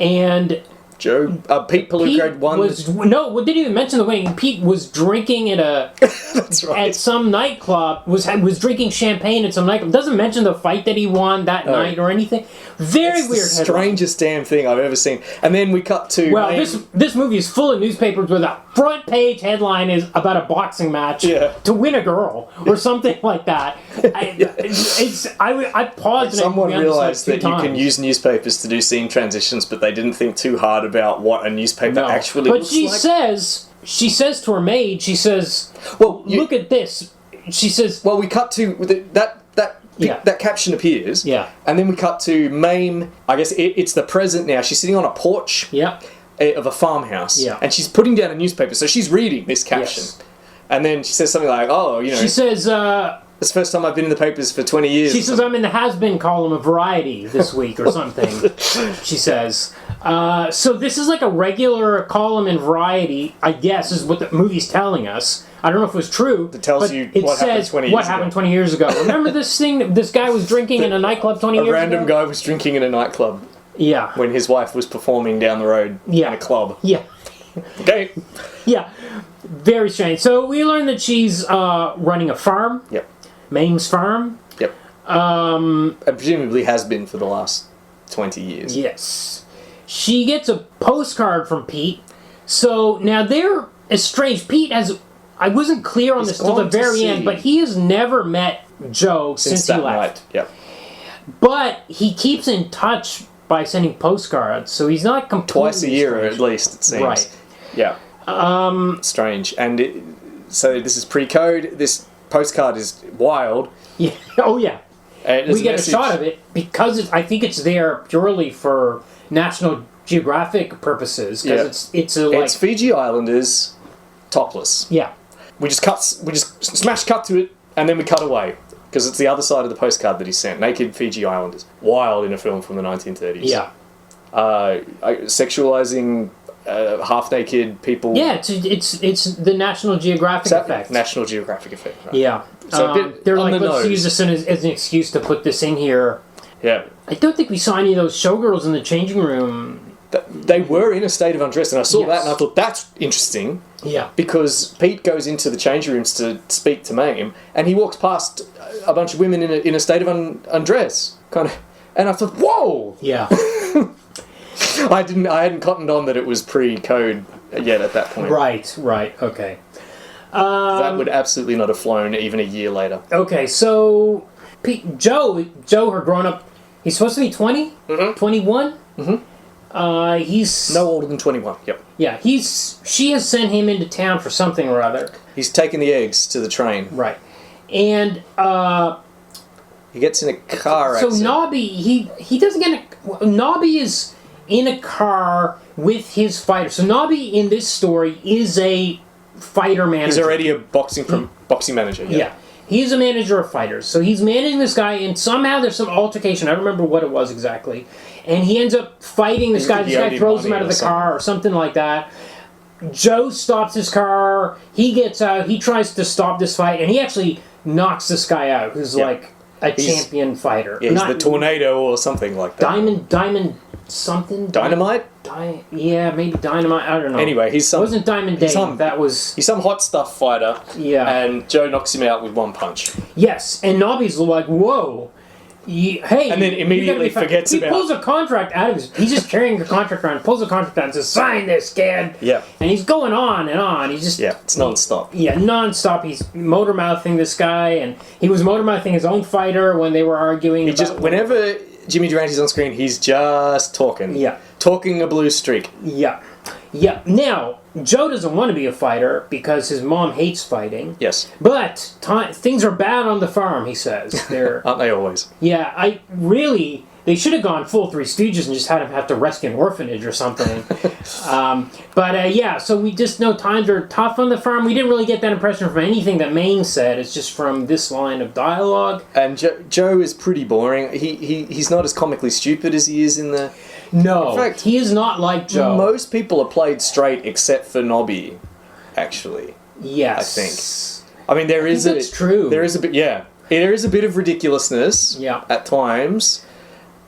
and Pete Palooka won. We didn't even mention the winning. Pete was drinking at That's right. at some nightclub. Was drinking champagne at some nightclub. Doesn't mention the fight that he won that night or anything. Very it's weird. The strangest damn thing I've ever seen. And then we cut to. Well, this movie is full of newspapers where the front page headline is about a boxing match to win a girl or something like that. I paused. Someone realized that you can use newspapers to do scene transitions, but they didn't think too hard about what a newspaper actually looks like. But she says to her maid, she says, "Well, look at this." She says, "Well, we cut to that caption appears, and then we cut to Mame. I guess it's the present now. She's sitting on a porch, of a farmhouse, and she's putting down a newspaper. So she's reading this caption, and then she says something like, she says, it's the first time I've been in the papers for 20 years. She says, I'm in the has-been column of Variety this week or something, she says. So this is like a regular column in Variety, I guess, is what the movie's telling us. I don't know if it was true. It tells you what happened 20 years ago. What happened 20 years ago. Remember this thing that this guy was drinking in a nightclub 20 years ago? A random guy was drinking in a nightclub. Yeah. When his wife was performing down the road in a club. Yeah. Okay. Yeah. Very strange. So we learned that she's running a farm. Yep. Mame's farm. Yep. And presumably has been for the last 20 years. Yes. She gets a postcard from Pete. So now they're estranged. Pete has... I wasn't clear on this till the very end, but he has never met Joe since he left. Yep. But he keeps in touch by sending postcards, so he's not completely twice a year strange. At least, it seems. Right. Yeah. Strange. And so this is pre-code. This postcard is wild. Yeah. Oh, yeah. We get a shot of it because I think it's there purely for National Geographic purposes. Because it's Fiji Islanders topless. Yeah. We just smash cut to it, and then we cut away. Because it's the other side of the postcard that he sent. Naked Fiji Islanders. Wild in a film from the 1930s. Yeah. Sexualizing half-naked people. Yeah, it's the National Geographic effect. National Geographic effect, right. Yeah. So they're like, let's use this as an excuse to put this in here. Yeah. I don't think we saw any of those showgirls in the changing room. They were in a state of undress, and I saw that, and I thought, that's interesting. Yeah. Because Pete goes into the changing rooms to speak to Mame, and he walks past a bunch of women in a state of undress, kind of, and I thought, whoa! Yeah. I hadn't cottoned on that it was pre-code yet at that point. Right, okay. That would absolutely not have flown even a year later. Okay, so Joe, her grown-up, he's supposed to be 20? 21? He's No older than 21. Yep. Yeah, she has sent him into town for something or other. He's taking the eggs to the train. Right. And He gets in a car so accident. Nobby, he doesn't get Nobby is in a car with his fighter. So Nobby in this story is a fighter manager. He's already a boxing manager. Yeah. He's a manager of fighters. So he's managing this guy, and somehow there's some altercation. I don't remember what it was exactly. And he ends up fighting this guy. This guy throws him out of the car or something like that. Joe stops his car. He gets out. He tries to stop this fight, and he actually knocks this guy out, who's like a champion fighter. Yeah, he's the Tornado or something like that. Diamond something? Dynamite? Yeah, maybe Dynamite. I don't know. Anyway, it wasn't Diamond Dave. He's some hot stuff fighter. Yeah. And Joe knocks him out with one punch. Yes, and Nobby's like, whoa. Hey, and then immediately forgets about it. He pulls a contract out of his... He's just carrying a contract around, pulls a contract out and says, sign this, kid. Yeah. And he's going on and on. He's just... Yeah, it's non-stop. Non-stop. He's motor-mouthing this guy, and he was motor-mouthing his own fighter when they were arguing. Whenever Jimmy Durante's on screen, he's just talking. Yeah. Talking a blue streak. Yeah. Yeah. Now, Joe doesn't want to be a fighter because his mom hates fighting. Yes. But things are bad on the farm, he says. Aren't they always? Yeah, they should have gone full Three Stooges and just had him have to rescue an orphanage or something. So we just know times are tough on the farm. We didn't really get that impression from anything that Maine said. It's just from this line of dialogue. And Joe is pretty boring. He's not as comically stupid as he is in the... No, in fact, he is not like Joe. Most people are played straight except for Nobby, actually. Yes. I think. I mean, that's true. There is a bit, yeah. There is a bit of ridiculousness at times,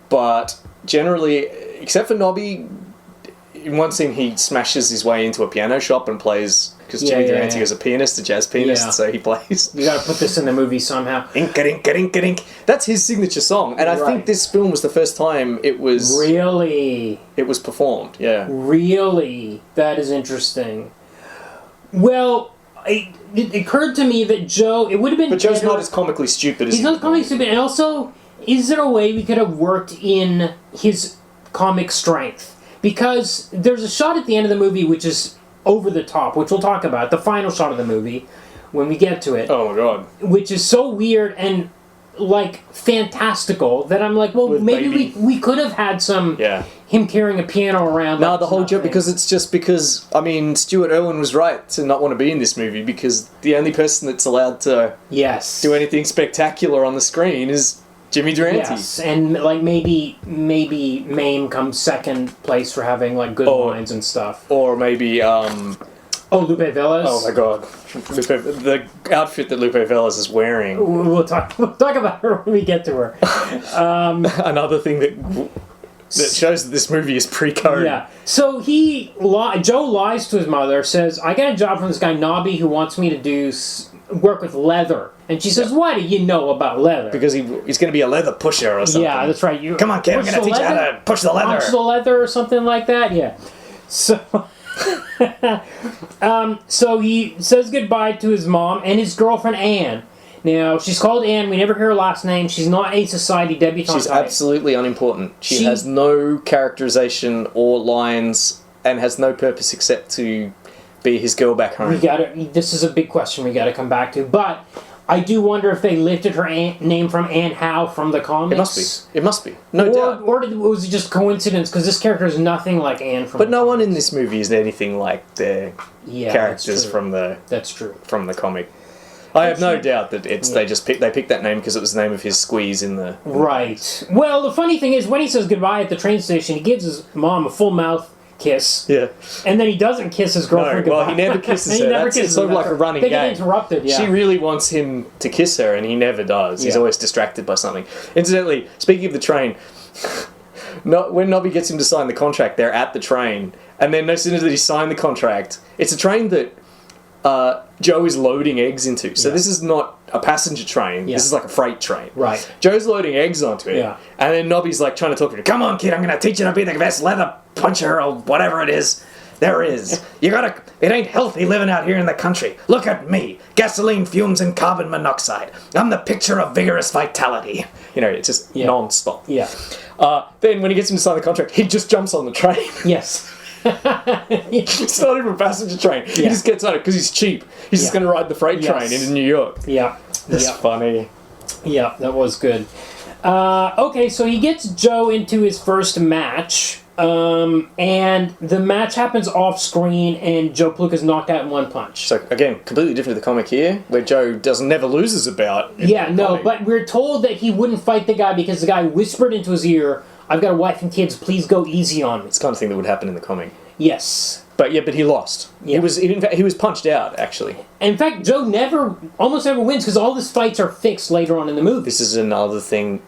but generally, except for Nobby, in one scene he smashes his way into a piano shop and plays, because Jimmy Durante is a pianist, a jazz pianist, so he plays. You gotta put this in the movie somehow. Inka-dink-a-dink-a-dink. That's his signature song, and I think this film was the first time it was... Really? It was performed, yeah. Really? That is interesting. Well... It occurred to me that Joe... It would have been But Joe's not as comically stupid as... He's not comically stupid, and also, is there a way we could have worked in his comic strength? Because there's a shot at the end of the movie which is over the top, which we'll talk about, the final shot of the movie, when we get to it. Oh my god. Which is so weird and, like, fantastical, that I'm like, well, maybe we could have had some... Yeah. Him carrying a piano around. No, the whole joke, because it's just because, I mean, Stuart Erwin was right to not want to be in this movie, because the only person that's allowed to do anything spectacular on the screen is Jimmy Durante. Yes, and like maybe Mame comes second place for having like good lines and stuff. Or maybe Lupe Vélez. Oh my god, the outfit that Lupe Vélez is wearing. We'll talk about her when we get to her. Another thing that shows that this movie is pre-code. Yeah. So Joe lies to his mother, says, I got a job from this guy Nobby who wants me to work with leather. And she says, why do you know about leather? Because he's going to be a leather pusher or something. Yeah, that's right. Come on, kid, I'm going to teach you how to push the leather. Punch the leather or something like that, yeah. So... so he says goodbye to his mom and his girlfriend Anne. Now, she's called Anne. We never hear her last name. She's not a society debutante. She's absolutely unimportant. She has no characterization or lines and has no purpose except to be his girl back home. This is a big question we got to come back to. But I do wonder if they lifted her name from Anne Howe from the comics. It must be. No doubt. Or was it just coincidence? Because this character is nothing like Anne from. But no one in this movie is anything like the characters from the. That's true. From the comic. I have no doubt that they picked that name because it was the name of his squeeze in the... Right. Well, the funny thing is, when he says goodbye at the train station, he gives his mom a full mouth kiss. Yeah. And then he doesn't kiss his girlfriend goodbye. Well, he never kisses her. It's sort of like a running gag. They get interrupted, yeah. She really wants him to kiss her, and he never does. He's always distracted by something. Incidentally, speaking of the train... when Nobby gets him to sign the contract, they're at the train, and then no sooner did he sign the contract, it's a train that Joe is loading eggs into. So this is not a passenger train. This is like a freight train. Right. Joe's loading eggs onto it, and then Nobby's like trying to talk to him. Come on, kid, I'm going to teach you to be the best leather puncher or whatever it is. There is. It ain't healthy living out here in the country. Look at me. Gasoline fumes and carbon monoxide. I'm the picture of vigorous vitality. You know, it's just non-stop. Yeah. Then when he gets him to sign the contract, he just jumps on the train. Yes. It's not even a passenger train. He just gets on it because he's cheap. He's just going to ride the freight train into New York. Yeah. That's funny. Yeah, that was good. Okay, so he gets Joe into his first match, and the match happens off screen, and Joe Palooka's knocked out in one punch. So again, completely different to the comic here, where Joe never loses a bout. But we're told that he wouldn't fight the guy because the guy whispered into his ear, "I've got a wife and kids, please go easy on me." It's the kind of thing that would happen in the comic. Yes. But he lost. Yeah. He was punched out, actually. In fact, Joe almost never wins because all his fights are fixed later on in the movie. This is another thing.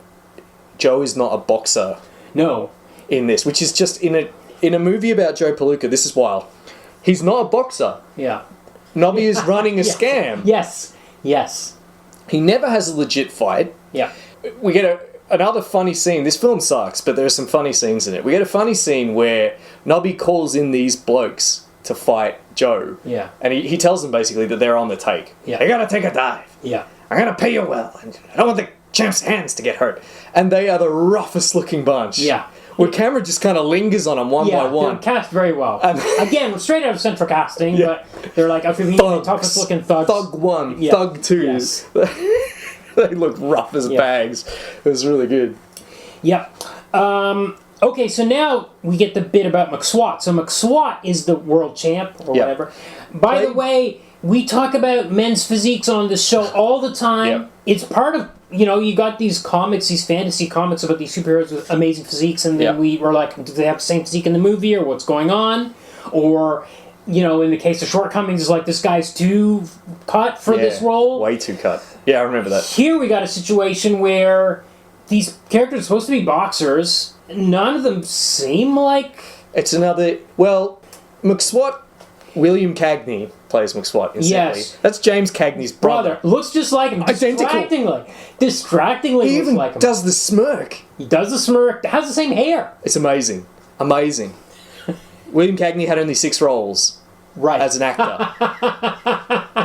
Joe is not a boxer. No. In this, which is just in a movie about Joe Palooka. This is wild. He's not a boxer. Yeah. Nobby is running a scam. Yes. Yes. He never has a legit fight. Yeah. We get another funny scene. This film sucks, but there are some funny scenes in it. We get a funny scene where Nobby calls in these blokes to fight Joe. Yeah. And he tells them basically that they're on the take. Yeah. You gotta take a dive. Yeah. I'm gonna pay you well. And I don't want the champ's hands to get hurt. And they are the roughest looking bunch. Yeah. Where camera just kind of lingers on them one by one. They're cast very well. Again, straight out of Central Casting, Yeah. but they're like, okay, we need the toughest looking thugs. Thug 1, Yeah. Thug 2. Yes. They look rough as bags. It was really good. Yep. Okay, so now we get the bit about McSwat. So McSwat is the world champ, or whatever. By the way, we talk about men's physiques on this show all the time. Yep. It's part of, you got these comics, these fantasy comics about these superheroes with amazing physiques, and then we were like, do they have the same physique in the movie, or what's going on? Or, in the case of shortcomings, it's like, this guy's too cut for this role. Way too cut. Yeah, I remember that. Here we got a situation where these characters are supposed to be boxers. None of them seem like... It's another... Well, McSwat, William Cagney plays McSwat in Yes. That's James Cagney's brother. Looks just like him. Identical. Distractingly He looks even like him. does the smirk. He does the smirk. Has the same hair. It's amazing. Amazing. William Cagney had only 6 roles as an actor.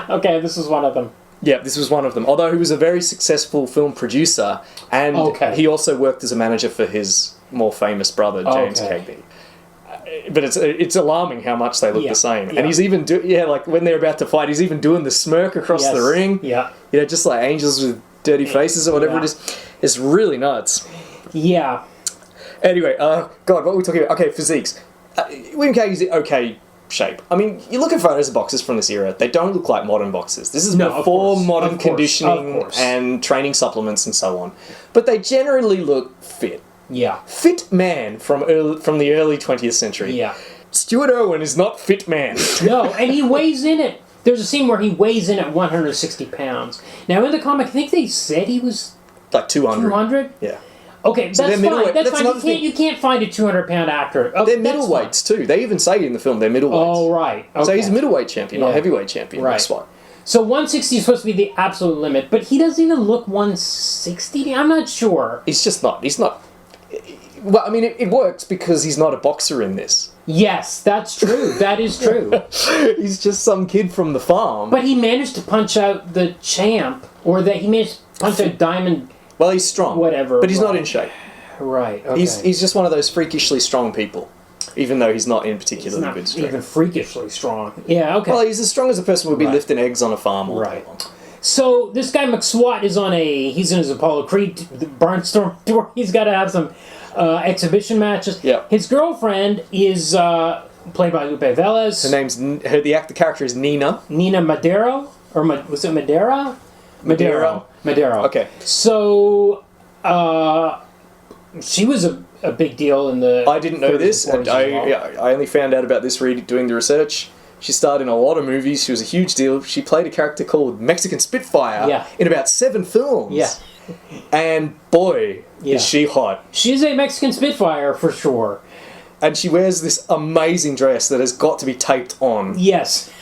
Okay, this is one of them. Yeah, this was one of them. Although he was a very successful film producer, and he also worked as a manager for his more famous brother, James Cagney. But it's alarming how much they look the same. And he's even like when they're about to fight, he's even doing the smirk across the ring. Yeah. Just like angels with dirty faces or whatever it is. It's really nuts. Yeah. Anyway, God, what were we talking about? Okay, physiques. William Cagney's in okay shape. I mean, you look at photos of boxers from this era, they don't look like modern boxers. This is before modern conditioning and training supplements and so on. But they generally look fit. Yeah. Fit man from the early 20th century. Yeah. Stuart Erwin is not fit man. No, and he weighs in it. There's a scene where he weighs in at 160 pounds. Now, in the comic, I think they said he was... Like 200. 200? Yeah. Okay, So that's they're fine. That's middleweight. fine. You can't find a 200-pound actor. They're middleweights too. They even say in the film they're middleweights. Oh, right. Okay. So he's a middleweight champion, not heavyweight champion. Right. That's why. So 160 is supposed to be the absolute limit, but he doesn't even look 160. I'm not sure. He's just not. He's not... Well, I mean, it works because he's not a boxer in this. Yes, that's true. That is true. He's just some kid from the farm. But he managed to punch out the champ, or that he managed to punch out Diamond... Well, he's strong. Whatever. But he's not in shape. Right, okay. He's just one of those freakishly strong people, even though he's not in particularly good strength. Even freakishly strong. Yeah, okay. Well, he's as strong as a person would be lifting eggs on a farm all day long. So this guy McSwat is he's in his Apollo Creed barnstorm tour. He's got to have some exhibition matches. Yeah. His girlfriend is played by Lupe Vélez. The character is Nina. Nina Madero, or was it Madera? Madero. Okay. So she was a big deal in the... I didn't know this, and I only found out about this doing the research. She starred in a lot of movies. She was a huge deal. She played a character called Mexican Spitfire in about 7 films. Yeah. And boy, is she hot. She's a Mexican Spitfire, for sure. And she wears this amazing dress that has got to be taped on. Yes.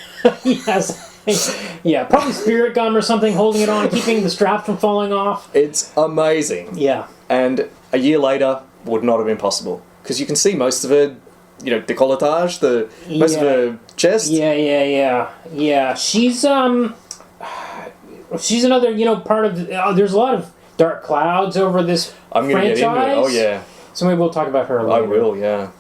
Yes. Yeah, probably spirit gum or something holding it on, keeping the straps from falling off. It's amazing. Yeah. And a year later, would not have been possible. Because you can see most of her decolletage, the most of her chest. Yeah. She's another, part of. There's a lot of dark clouds over this I'm going to get into it. Oh yeah. So maybe we'll talk about her later. I will. Yeah.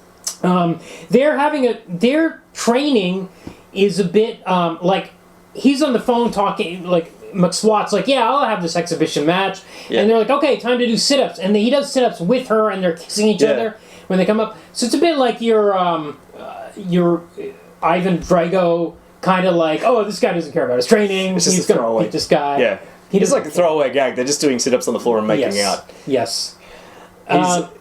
Their training is a bit like he's on the phone talking like. McSwat's like, yeah, I'll have this exhibition match. Yeah. And they're like, okay, time to do sit-ups. And he does sit-ups with her, and they're kissing each other when they come up. So it's a bit like your Ivan Drago kind of like, oh, this guy doesn't care about his training. He's going to beat this guy. Yeah. He's like a throwaway gag. They're just doing sit-ups on the floor and making out. Yes.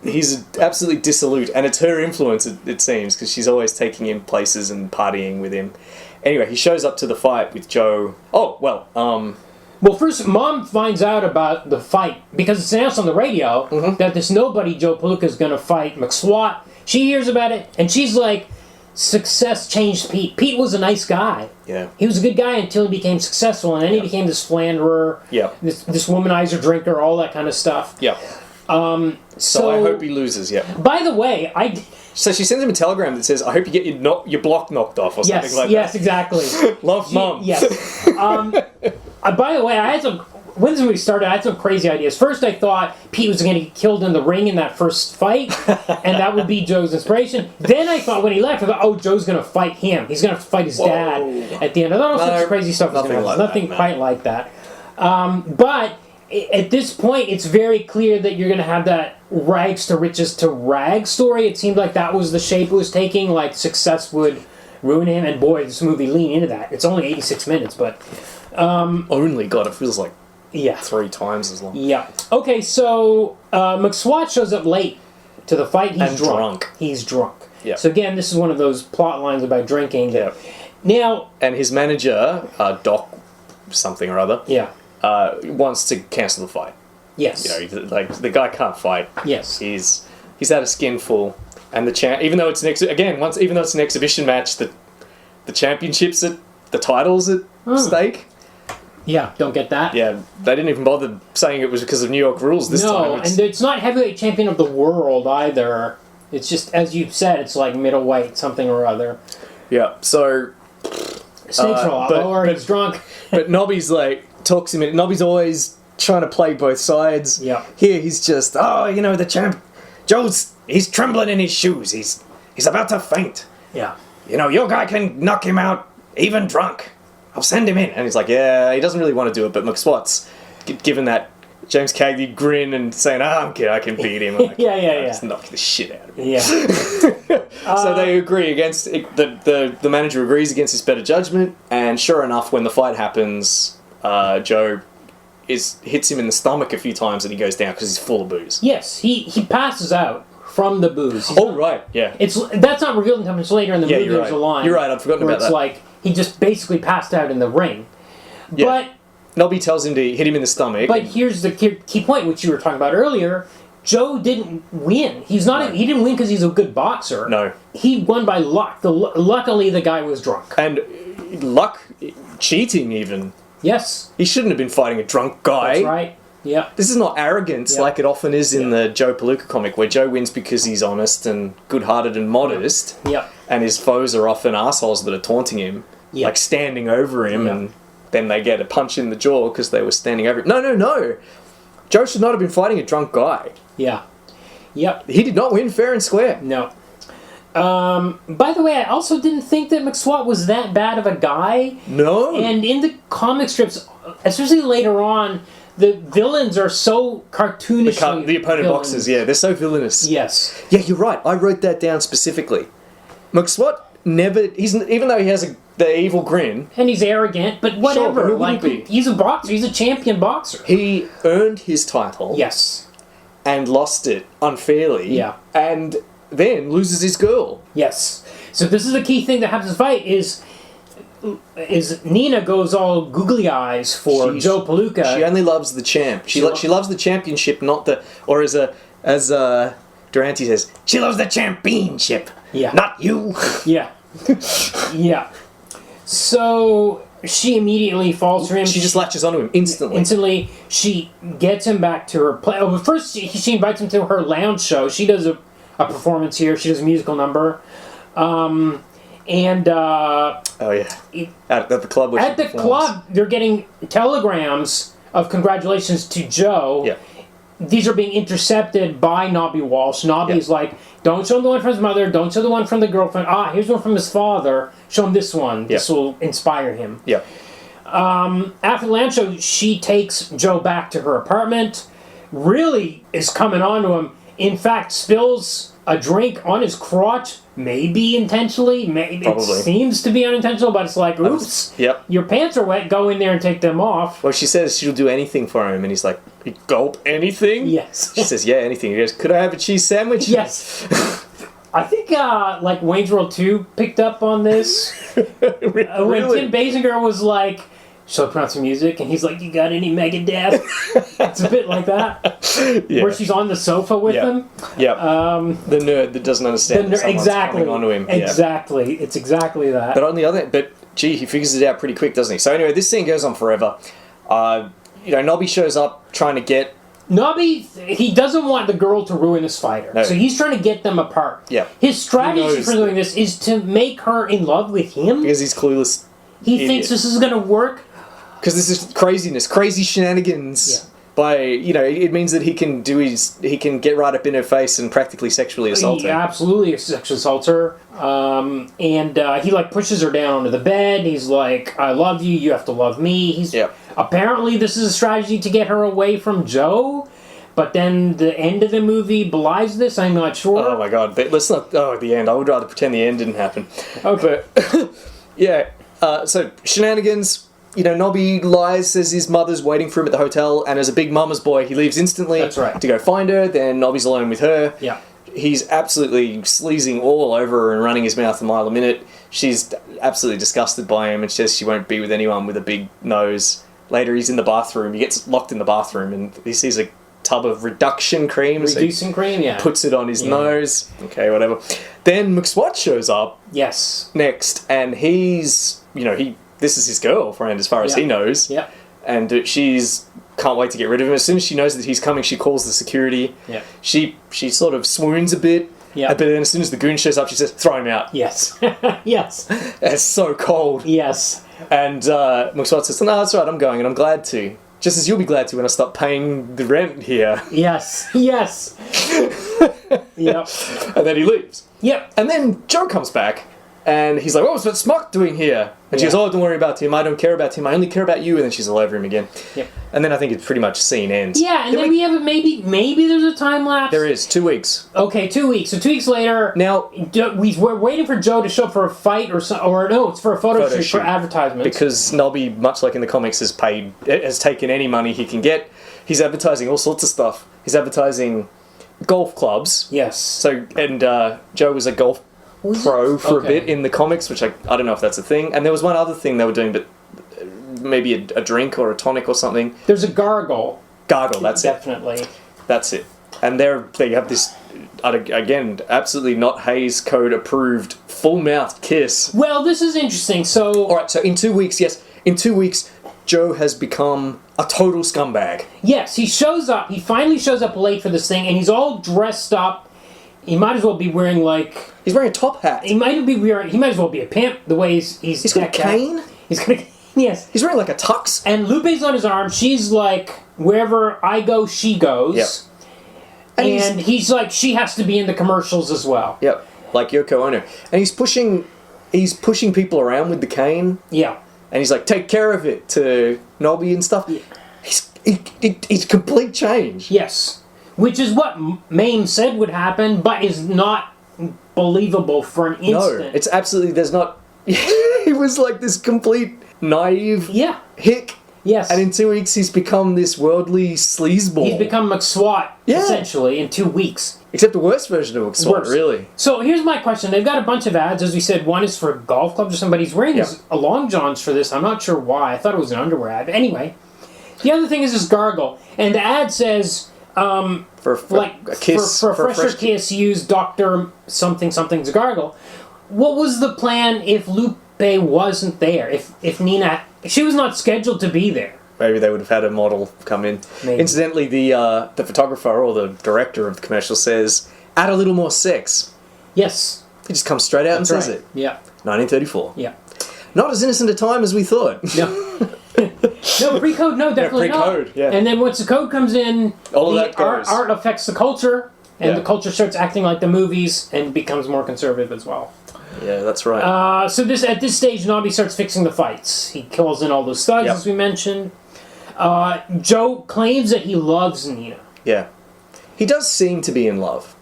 He's absolutely dissolute, and it's her influence, it seems, because she's always taking him places and partying with him. Anyway, he shows up to the fight with Joe. Oh, well, Well, first, Mom finds out about the fight because it's announced on the radio that this nobody, Joe Palooka, is going to fight McSwat. She hears about it, and she's like, success changed Pete. Pete was a nice guy. Yeah. He was a good guy until he became successful, and then he became this philanderer, this womanizer drinker, all that kind of stuff. Yeah. So I hope he loses, By the way, So she sends him a telegram that says, I hope you get your block knocked off, or something like that. Yes, exactly. Love, Mum. Yes. By the way, when this movie started, I had some crazy ideas. First, I thought Pete was going to get killed in the ring in that first fight, and that would be Joe's inspiration. Then I thought, when he left, I thought, oh, Joe's going to fight him. He's going to fight his dad at the end. I thought all sorts of crazy stuff was going to happen. Nothing quite like that. But at this point, it's very clear that you're going to have that rags to riches to rags story. It seemed like that was the shape it was taking, like success would ruin him, and boy, this movie leaned into that. It's only 86 minutes, but... only, God, it feels like 3 times as long. Yeah. Okay, so McSwat shows up late to the fight. He's drunk. He's drunk. Yeah. So again, this is one of those plot lines about drinking. Yeah. Now... And his manager, Doc something or other... Yeah. Wants to cancel the fight. Yes. The guy can't fight. Yes. He's had a skin full, and even though it's an exhibition match, the championships the titles at stake. Yeah, don't get that. Yeah, they didn't even bother saying it was because of New York rules this time. No, and it's not heavyweight champion of the world either. It's just, as you said, it's like middleweight something or other. Yeah. So. Stakes are a lot lower. He's drunk. But Nobby's talks him in. Nobby's always trying to play both sides. Yeah. Here he's just, the champ. He's trembling in his shoes. He's about to faint. Yeah. Your guy can knock him out even drunk. I'll send him in. And he's like, yeah, he doesn't really want to do it, but McSwat's given that James Cagney grin and saying, I can beat him. Like, yeah. Just knock the shit out of him. Yeah. So they agree against the manager agrees against his better judgment, and sure enough, when the fight happens, Joe hits him in the stomach a few times, and he goes down because he's full of booze. Yes, he passes out from the booze. Right, yeah. That's not revealed until much later in the movie. There's a line. You're right. I've forgotten about that. It's like he just basically passed out in the ring. Yeah. But Nobby tells him to hit him in the stomach. But here's the key point, which you were talking about earlier. Joe didn't win. He didn't win because he's a good boxer. No. He won by luck. Luckily, the guy was drunk. And luck, cheating even. Yes. He shouldn't have been fighting a drunk guy. That's right. Yeah. This is not arrogance like it often is in the Joe Palooka comic, where Joe wins because he's honest and good-hearted and modest. Yeah. And his foes are often assholes that are taunting him, like standing over him, and then they get a punch in the jaw because they were standing over him. No. Joe should not have been fighting a drunk guy. Yeah. Yep. He did not win fair and square. No. By the way, I also didn't think that McSwat was that bad of a guy. No. And in the comic strips, especially later on, the villains are so cartoonish. The opponent boxers, they're so villainous. Yes. Yeah, you're right. I wrote that down specifically. McSwat even though he has the evil grin. And he's arrogant, but whatever. Sure, who wouldn't be? He's a boxer. He's a champion boxer. He earned his title. Yes. And lost it unfairly. Yeah. And then loses his girl. Yes. So this is the key thing that happens in the fight is Nina goes all googly eyes for Joe Palooka. She only loves the champ. She loves the championship, not the... Or as Durante says, she loves the championship. Yeah. Not you. Yeah. Yeah. So she immediately falls for him. She just latches onto him instantly. She gets him back to her place. Oh, but first she invites him to her lounge show. She does a a performance here. She does a musical number. Oh yeah. At the club. At the club, they're getting telegrams of congratulations to Joe. Yeah. These are being intercepted by Nobby Walsh. Nobby's Yeah. like, don't show him the one from his mother. Don't show the one from the girlfriend. Here's one from his father. Show him this one. This will inspire him. Yeah. After the lamp show, she takes Joe back to her apartment. Really is coming on to him. In fact, spills a drink on his crotch. Maybe intentionally. Maybe Probably. it seems to be unintentional, but it's like, oops. Yep. Your pants are wet. Go in there and take them off. Well, she says she'll do anything for him, and he's like, gulp, anything? Yes. She says, yeah, anything. He goes, could I have a cheese sandwich? Yes. I think, like, Wayne's World 2 picked up on this. When Really? Tim Basinger was like, shall I put on some music? And he's like, you got any Megadeth? It's a bit like that. Yeah. Where she's on the sofa with him. Yeah. The nerd that doesn't understand that someone's Exactly. coming onto him. Yeah. Exactly. It's exactly that. But on the other, gee, he figures it out pretty quick, doesn't he? So anyway, this scene goes on forever. Nobby shows up trying to get. Nobby, he doesn't want the girl to ruin his fighter. No. So he's trying to get them apart. Yeah. His strategy knows for doing this is to make her in love with him. Because he's clueless. He idiot. thinks this is going to work. Because this is craziness, crazy shenanigans. Yeah. It means that he can get right up in her face and practically sexually assault He her. absolutely sexually assaults her. He like pushes her down onto the bed. He's like, I love you, you have to love me. Apparently this is a strategy to get her away from Joe, but then the end of the movie belies this, I'm not sure. Oh my god, let's not, the end. I would rather pretend the end didn't happen. Okay. But, so shenanigans. Nobby lies, says his mother's waiting for him at the hotel, and as a big mama's boy, he leaves instantly That's right. to go find her. Then Nobby's alone with her. Yeah. He's absolutely sleazing all over her and running his mouth a mile a minute. She's absolutely disgusted by him and says she won't be with anyone with a big nose. Later, he's in the bathroom. He gets locked in the bathroom, and he sees a tub of reduction cream. Reducing cream, yeah. Puts it on his nose. Okay, whatever. Then McSwat shows up Yes. next, and he's, this is his girlfriend as far as he knows. Yeah. And she's can't wait to get rid of him. As soon as she knows that he's coming, she calls the security. Yeah. She sort of swoons a bit. Yeah. But then as soon as the goon shows up, she says, throw him out. Yes. Yes. It's so cold. Yes. And McSwat says, no, that's right, I'm going, and I'm glad to. Just as you'll be glad to when I stop paying the rent here. Yes. Yes. Yep. And then he leaves. Yep. And then Joe comes back, and he's like, what's that Smock doing here? And she goes, don't worry about him, I don't care about him, I only care about you. And then she's all over him again. Yep. And then I think it's pretty much scene ends. Yeah, and then we have maybe there's a time lapse. There is, 2 weeks. Okay, 2 weeks. So 2 weeks later, Now, we're waiting for Joe to show up for a fight or no, it's for a photo shoot for advertisements. Because Nobby, much like in the comics, has taken any money he can get. He's advertising all sorts of stuff. He's advertising golf clubs. Yes. So, and Joe was a golf pro for a bit in the comics, which I don't know if that's a thing. And there was one other thing they were doing, but maybe a drink or a tonic or something. There's a gargle. Gargle, that's Definitely. That's it. And they have this, again, absolutely not Hays Code approved, full-mouthed kiss. Well, this is interesting. So, Alright, so in 2 weeks, Joe has become a total scumbag. yes, he shows up. He finally shows up late for this thing, and he's all dressed up. He might as well be wearing He's wearing a top hat. He might as well be a pimp the way he's got a decked out. cane? He's got a cane. Yes. He's wearing like a tux. And Lupe's on his arm. She's like, wherever I go, she goes. Yep. And he's like, she has to be in the commercials as well. Yep, like Yoko Ono. And he's pushing people around with the cane. Yeah. And he's like, take care of it to Nobby and stuff. Yeah. He's complete change. Yes. Which is what Mame said would happen, but is not believable for an instant. No, it's absolutely, there's not... He was like this complete naive hick. Yes. And in 2 weeks he's become this worldly sleazeball. He's become McSwat, essentially, in 2 weeks. Except the worst version of McSwat, really. So here's my question. They've got a bunch of ads. As we said, one is for golf clubs or somebody. He's wearing his long johns for this. I'm not sure why. I thought it was an underwear ad. Anyway, the other thing is this gargle. And the ad says... for a kiss. For a fresher kiss, use Dr. something's gargle. What was the plan if Lupe wasn't there? If Nina... She was not scheduled to be there. Maybe they would have had a model come in. Maybe. Incidentally, the photographer or the director of the commercial says add a little more sex. Yes. He just comes straight out and says right. it. Yeah. 1934. Yeah. Not as innocent a time as we thought. No. No, pre-code, no, definitely pre-code, not. yeah. And then once the code comes in, all of the that goes. art affects the culture, and Yeah. the culture starts acting like the movies and becomes more conservative as well. Yeah, that's right. So at this stage, Nobby starts fixing the fights. He kills in all those thugs, Yep. as we mentioned. Joe claims that he loves Nina. Yeah. He does seem to be in love.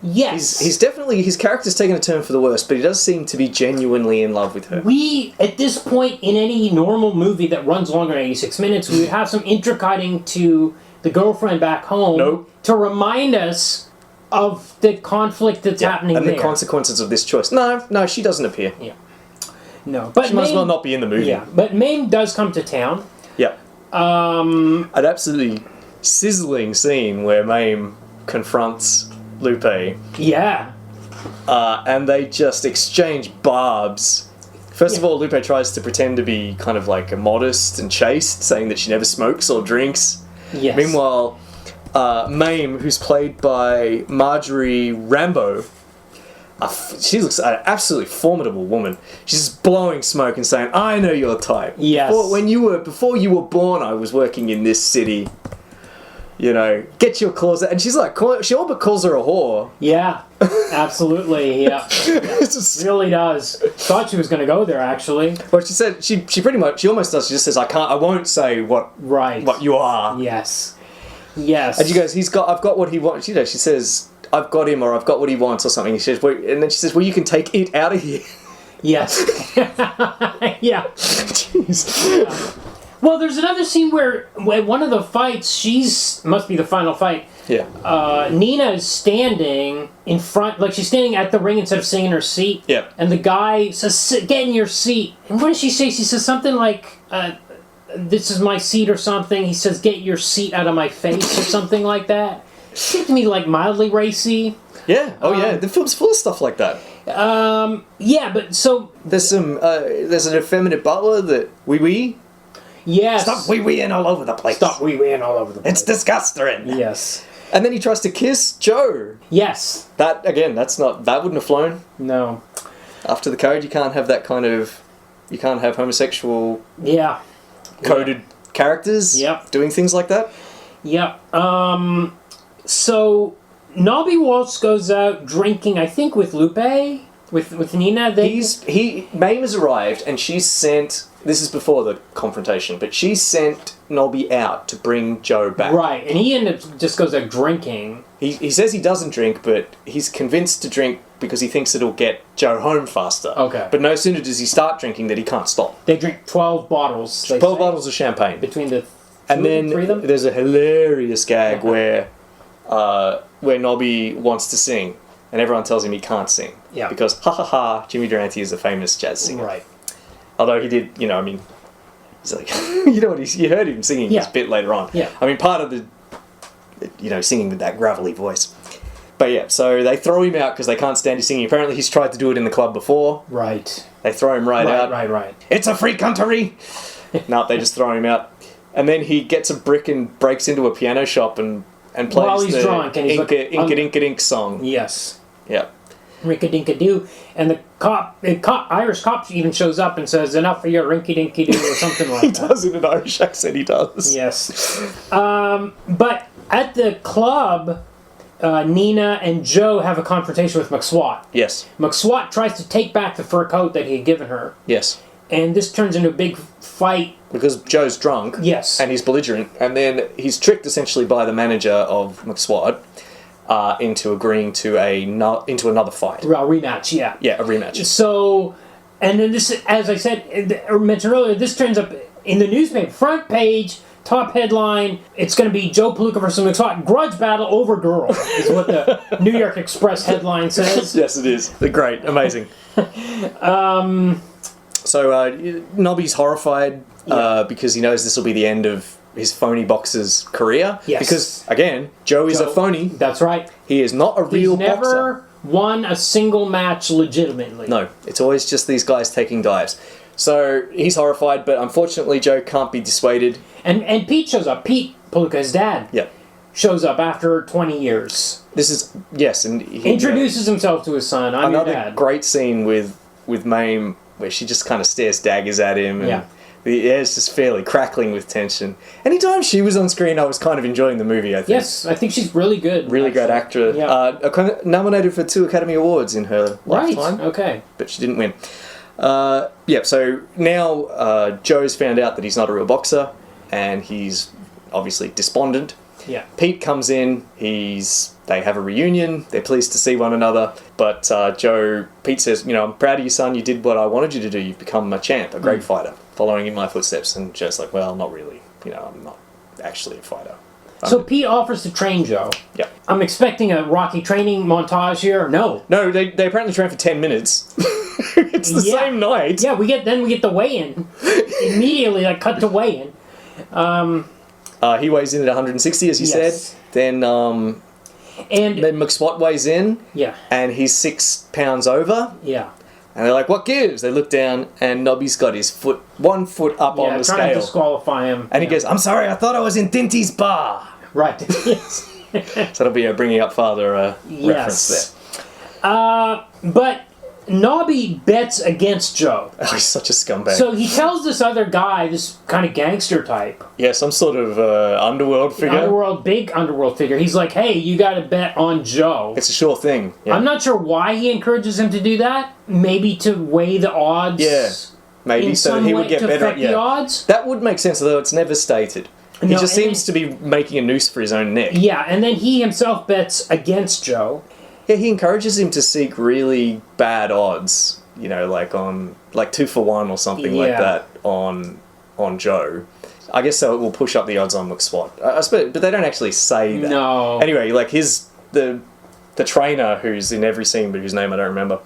Yes. He's definitely, his character's taken a turn for the worse, but he does seem to be genuinely in love with her. We, at this point in any normal movie that runs longer than 86 minutes, we would have some intercutting to the girlfriend back home Nope. to remind us of the conflict that's happening and there. the consequences of this choice. No, she doesn't appear. Yeah. No, but She might as well not be in the movie. Yeah, but Mame does come to town. Yeah. An absolutely sizzling scene where Mame confronts Lupe, Yeah. and they just exchange barbs. First of all, Lupe tries to pretend to be kind of like modest and chaste, saying that she never smokes or drinks. Yes. Meanwhile, Mame, who's played by Marjorie Rambeau, she looks like an absolutely formidable woman. She's just blowing smoke and saying, "I know your type. Yes. Before you were born, I was working in this city. You know, get your claws out." And she's like, she all but calls her a whore. Yeah. Absolutely. Yeah. It's just- Really does. Thought she was going to go there, actually. well, she said she pretty much she almost does. She just says, I won't say what Right. you are." Yes. Yes. And she goes, I've got what he wants. You know, she says, "I've got him," or "I've got what he wants," or something. He says, and then she says, "Well, you can take it out of here." Yes. Yeah. Jeez. Well, there's another scene where one of the fights, must be the final fight. Yeah. Nina is standing in front, like she's standing at the ring instead of sitting in her seat. Yeah. And the guy says, "Get in your seat." And what does she say? She says something like, "This is my seat," or something. He says, "Get your seat out of my face," or something like that. Seemed to me like mildly racy. Yeah. Oh, yeah. The film's full of stuff like that. Yeah, but so There's there's an effeminate butler that wee. yes. Stop wee-weeing all over the place. Stop wee-weeing all over the place. It's disgusting. Yes. And then he tries to kiss Joe. Yes. That wouldn't have flown. No. After the code, you can't have homosexual Yeah. coded characters Yep. doing things like that. Yep. So Nobby Walsh goes out drinking, I think, with Lupe, with Nina. Mame has arrived and she's sent. This is before the confrontation, but she sent Nobby out to bring Joe back. Right, and he just goes out drinking. He says he doesn't drink, but he's convinced to drink because he thinks it'll get Joe home faster. Okay. But no sooner does he start drinking that he can't stop. They drink 12 bottles. 12 bottles of champagne. between the And three of then them. there's a hilarious gag where Nobby wants to sing, and everyone tells him he can't sing. Yeah. Because, ha ha ha, Jimmy Durante is a famous jazz singer. Right. Although he did, he's like, you heard him singing this bit later on. Yeah. I mean, part of the, singing with that gravelly voice. But yeah, so they throw him out because they can't stand his singing. Apparently he's tried to do it in the club before. Right. They throw him right out. Right. It's a free country. No, they just throw him out. And then he gets a brick and breaks into a piano shop and plays While he's the drunk and he's Inka song. Yes. Yeah. Rinka-dinka-doo. And the Irish cop even shows up and says, "Enough for your rinky-dinky-doo," or something like He that. does in an Irish accent, he does. Yes. But at the club, Nina and Joe have a confrontation with McSwat. Yes. McSwat tries to take back the fur coat that he had given her. Yes. And this turns into a big fight. Because Joe's drunk. Yes. And he's belligerent. And then he's tricked essentially by the manager of McSwat into agreeing to into another fight. A rematch, yeah. Yeah, a rematch. So, and then this, as I said, or mentioned earlier, this turns up in the newspaper, front page, top headline. It's going to be Joe Palooka versus McSwat, grudge battle over girl, is what the New York Express headline says. Yes, it is. They're great. Amazing. So Nobby's horrified because he knows this will be the end of his phony boxer's career. Yes. Because, again, Joe is a phony. That's right. He is not a real He's boxer. never won a single match legitimately. No, it's always just these guys taking dives. So he's horrified, but unfortunately Joe can't be dissuaded. And Pete shows up. Pete Palooka, his dad. Yeah. shows up after 20 years. This is, yes, and he Introduces himself to his son. I'm your another dad. great scene with Mame where she just kind of stares daggers at him, and the air's just fairly crackling with tension. Anytime she was on screen, I was kind of enjoying the movie, I think. Yes, I think she's really good. Really great actor. Yeah. Nominated for 2 Academy Awards in her lifetime. Okay. But she didn't win. So now Joe's found out that he's not a real boxer, and he's obviously despondent. Yeah. Pete comes in, they have a reunion, they're pleased to see one another, but Pete says, I'm proud of you, son, you did what I wanted you to do, you've become a champ, a great fighter, following in my footsteps. And Joe's like, well, not really, I'm not actually a fighter. So Pete offers to train Joe. Yeah. I'm expecting a Rocky training montage here. No, they apparently train for 10 minutes. It's the same night. Yeah, we get the weigh-in. Immediately, cut to weigh-in. He weighs in at 160, as you said. Then McSwat weighs in. Yeah. And he's 6 pounds over. Yeah. And they're like, what gives? They look down, and Nobby's got his 1 foot up on the scale. Trying to disqualify him. And he goes, I'm sorry, I thought I was in Dinty's bar. Right. Yes. So that'll be a bringing up father reference there. But Nobby bets against Joe. Oh, he's such a scumbag. So he tells this other guy, this kind of gangster type. Yeah, some sort of underworld figure. Big underworld figure. He's like, hey, you got to bet on Joe. It's a sure thing. Yeah. I'm not sure why he encourages him to do that. Maybe to weigh the odds. Yeah, maybe so that he would get better. The odds. That would make sense, although it's never stated. He just seems to be making a noose for his own neck. Yeah, and then he himself bets against Joe. Yeah, he encourages him to seek really bad odds, on 2 for 1 or something like that on Joe. I guess so it will push up the odds on McSwat. I suppose, but they don't actually say that. No. Anyway, the trainer who's in every scene, but whose name I don't remember.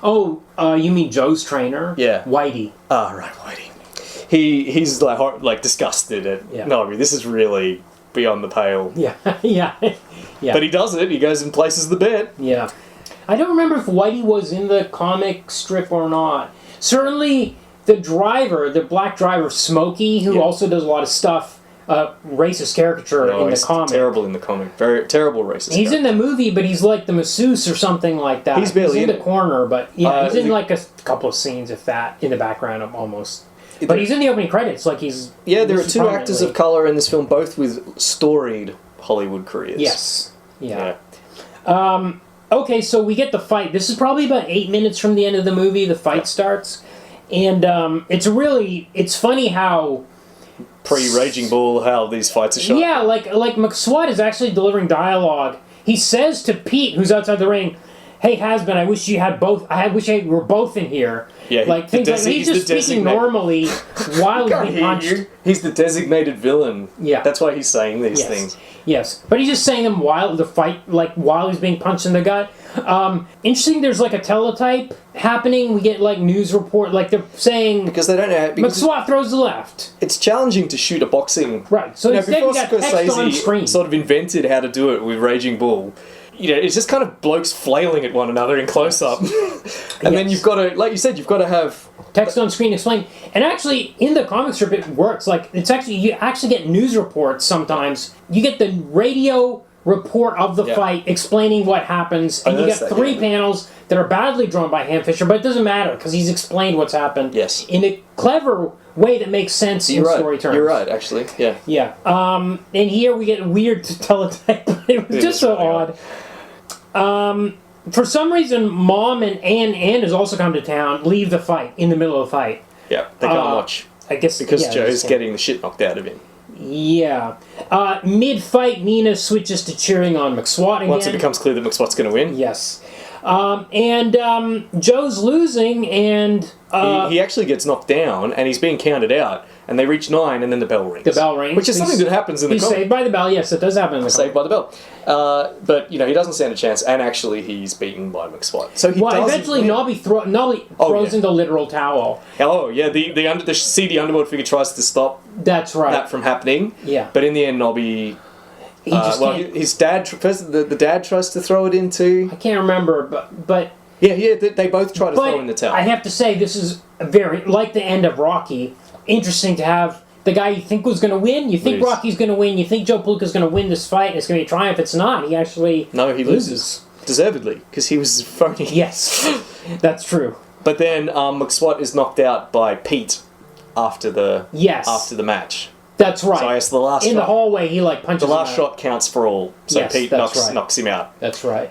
Oh, you mean Joe's trainer? Yeah. Whitey. Ah, right, Whitey. He's disgusted at no, this is really beyond the pale. Yeah, yeah. Yeah. But he does it. He goes and places the bet. Yeah. I don't remember if Whitey was in the comic strip or not. Certainly, the black driver, Smokey, who also does a lot of stuff, racist caricature in the comic. Terrible in the comic. Very terrible racist. He's in the movie, but he's like the masseuse or something like that. He's barely in the corner, but he's in a couple of scenes, if that, in the background almost. But he's in the opening credits, he's... Yeah, there are 2 actors of colour in this film, both with storied Hollywood careers. Yes. Yeah. Okay, so we get the fight. This is probably about 8 minutes from the end of the movie. The fight starts. And it's funny how... Pre-Raging Bull, how these fights are shot. Yeah, like McSwat is actually delivering dialogue. He says to Pete, who's outside the ring, hey, Has-Been, I wish you had both. I wish we were both in here. Yeah, things like he's just speaking normally while he's being punched. He's the designated villain. Yeah, that's why he's saying these things. Yes, but he's just saying them while the fight, while he's being punched in the gut. Interesting. There's a teletype happening. We get news report, they're saying because they don't know. McSwat throws the left. It's challenging to shoot a boxing right. So instead before we got text on screen. Sort of invented how to do it with Raging Bull. It's just kind of blokes flailing at one another in close-up. And then you've got to, like you said, you've got to have... Text on screen explain. And actually, in the comic strip, it works. You actually get news reports sometimes. You get the radio report of the fight explaining what happens. And you get 3 panels that are badly drawn by Ham Fisher, but it doesn't matter because he's explained what's happened. Yes. In a clever way that makes sense in story terms. You're right, actually. Yeah. Yeah. And here we get weird teletype. It was just so odd. For some reason, Mom and Ann has also come to town, leave the fight, in the middle of the fight. Yeah, they can't watch. I guess because Joe's getting the shit knocked out of him. Yeah. Mid-fight, Nina switches to cheering on McSwat again. Once it becomes clear that McSwat's going to win. Yes. Joe's losing, and... he actually gets knocked down, and he's being counted out, and they reach 9, and then the bell rings. The bell rings. Which is something that happens in the comic. He's saved by the bell, yes, it does happen in the comic. Saved by the bell. But, he doesn't stand a chance, and actually he's beaten by McSwat. So he eventually Nobby throws in the literal towel. Oh, yeah, the seedy underworld figure tries to stop That's right. that from happening. Yeah. But in the end, Nobby... his dad... First, the dad tries to throw it into... I can't remember, but... Yeah, they both try to throw in the towel. I have to say, this is very, like the end of Rocky, interesting to have the guy you think was going to win. You think Lose. Rocky's going to win. You think Joe Palooka's going to win this fight. And it's going to be a triumph. It's not. He actually No, he loses. Deservedly, because he was phony. Yes, that's true. But then McSwat is knocked out by Pete after the match. That's right. So I guess the last in shot, the hallway, he like punches. the last him out. shot counts for all. So Yes, Pete that's right. knocks him out. That's right.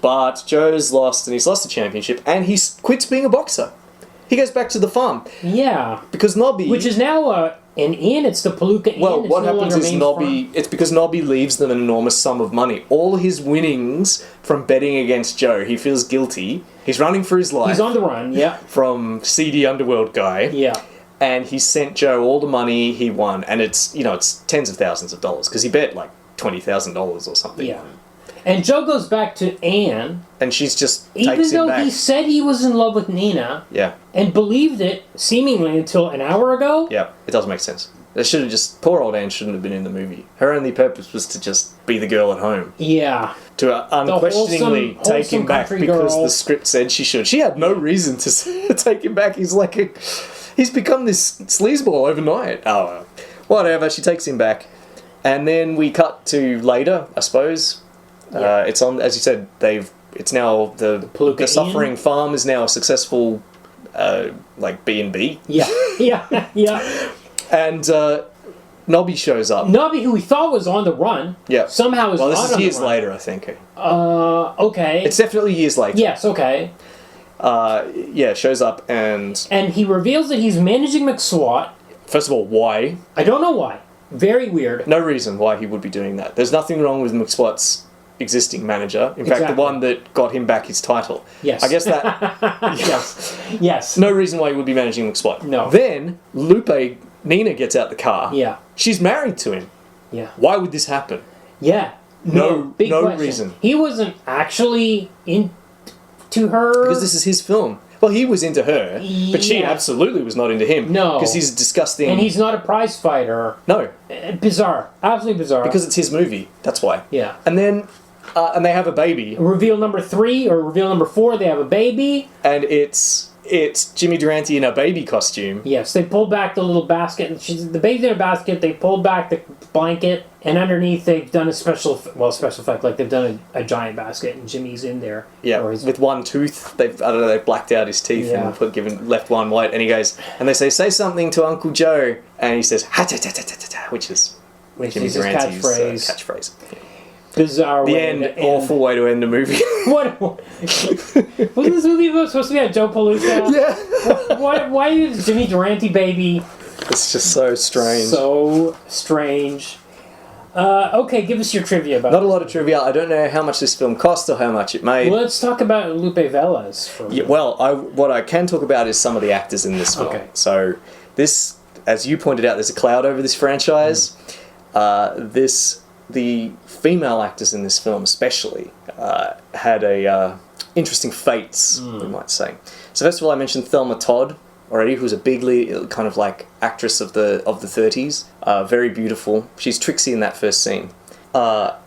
But Joe's lost, and he's lost the championship, and he quits being a boxer. He goes back to the farm Yeah, because Nobby. which is now an inn. It's the Palooka Inn. Well, It's what no happens longer is Maine's Nobby. farm. It's because Nobby leaves them an enormous sum of money. All his winnings from betting against Joe, he feels guilty. He's running for his life He's on the run. Yeah, from seedy underworld guy. yeah. And he sent Joe all the money he won, and it's tens of thousands of dollars because he bet like $20,000 or something. Yeah. And Joe goes back to Anne, And she's just even takes him though back. he said he was in love with Nina, Yeah, and believed it seemingly until an hour ago. yeah. It doesn't make sense. They should have just poor old Anne shouldn't have been in the movie. Her only purpose was to just be the girl at home. Yeah. To unquestioningly wholesome- take him back country because girl. the script said she should. She had no reason to take him back. He's become this sleazeball overnight. Oh, well. Whatever. She takes him back, and then we cut to later, I suppose. Yeah. It's on, as you said. It's now the Palooka suffering Inn? farm is now a successful, like B&B, Yeah. Yeah. Yeah. and Nobby shows up. Nobby, who we thought was on the run, Yeah. somehow is Well, this not is on years the run. later, I think. Okay. It's definitely years later. Yes, okay. Shows up and And he reveals that he's managing McSwat. first of all, why? I don't know why. Very weird. No reason why he would be doing that. There's nothing wrong with McSwat's existing manager. In fact, Exactly. the one that got him back his title. Yes. I guess that... Yes. Yes. No reason why he would be managing McSwat. No. Then, Nina gets out the car. Yeah. She's married to him. Yeah. Why would this happen? Yeah. No big question. reason. He wasn't actually into her. Because this is his film. Well, he was into her, but she Yeah. absolutely was not into him. No. Because he's disgusting... And he's not a prize fighter. No. Bizarre. Absolutely bizarre. Because it's his movie. That's why. Yeah. And then... and they have a baby. Reveal number 3 or reveal number 4, they have a baby. And it's Jimmy Durante in a baby costume. Yes, they pulled back the little basket. The baby's in a basket. They pulled back the blanket, and underneath they've done a special effect, like they've done a giant basket, and Jimmy's in there. Yeah, Or his- with one tooth. They blacked out his teeth Yeah. and left one white. And he goes, and they say something to Uncle Joe, and he says ha ta ta ta ta ta ta, which is Jimmy is his Durante's catchphrase. catchphrase. Bizarre The way end, to awful way to end the movie. What? Wasn't this movie supposed to be about Joe Palooka? Yeah, Why is Jimmy Durante baby it's just so strange. so strange? Okay, give us your trivia about Not a lot of trivia. I don't know how much this film cost or how much it made. Well, let's talk about Lupe Vélez for a Yeah, minute. well, what I can talk about is some of the actors in this film. Okay. So this, as you pointed out, there's a cloud over this franchise. The female actors in this film especially had interesting fates, we might say. So first of all, I mentioned Thelma Todd already, who's a big kind of like actress of the 30s. Very beautiful. She's Trixie in that first scene.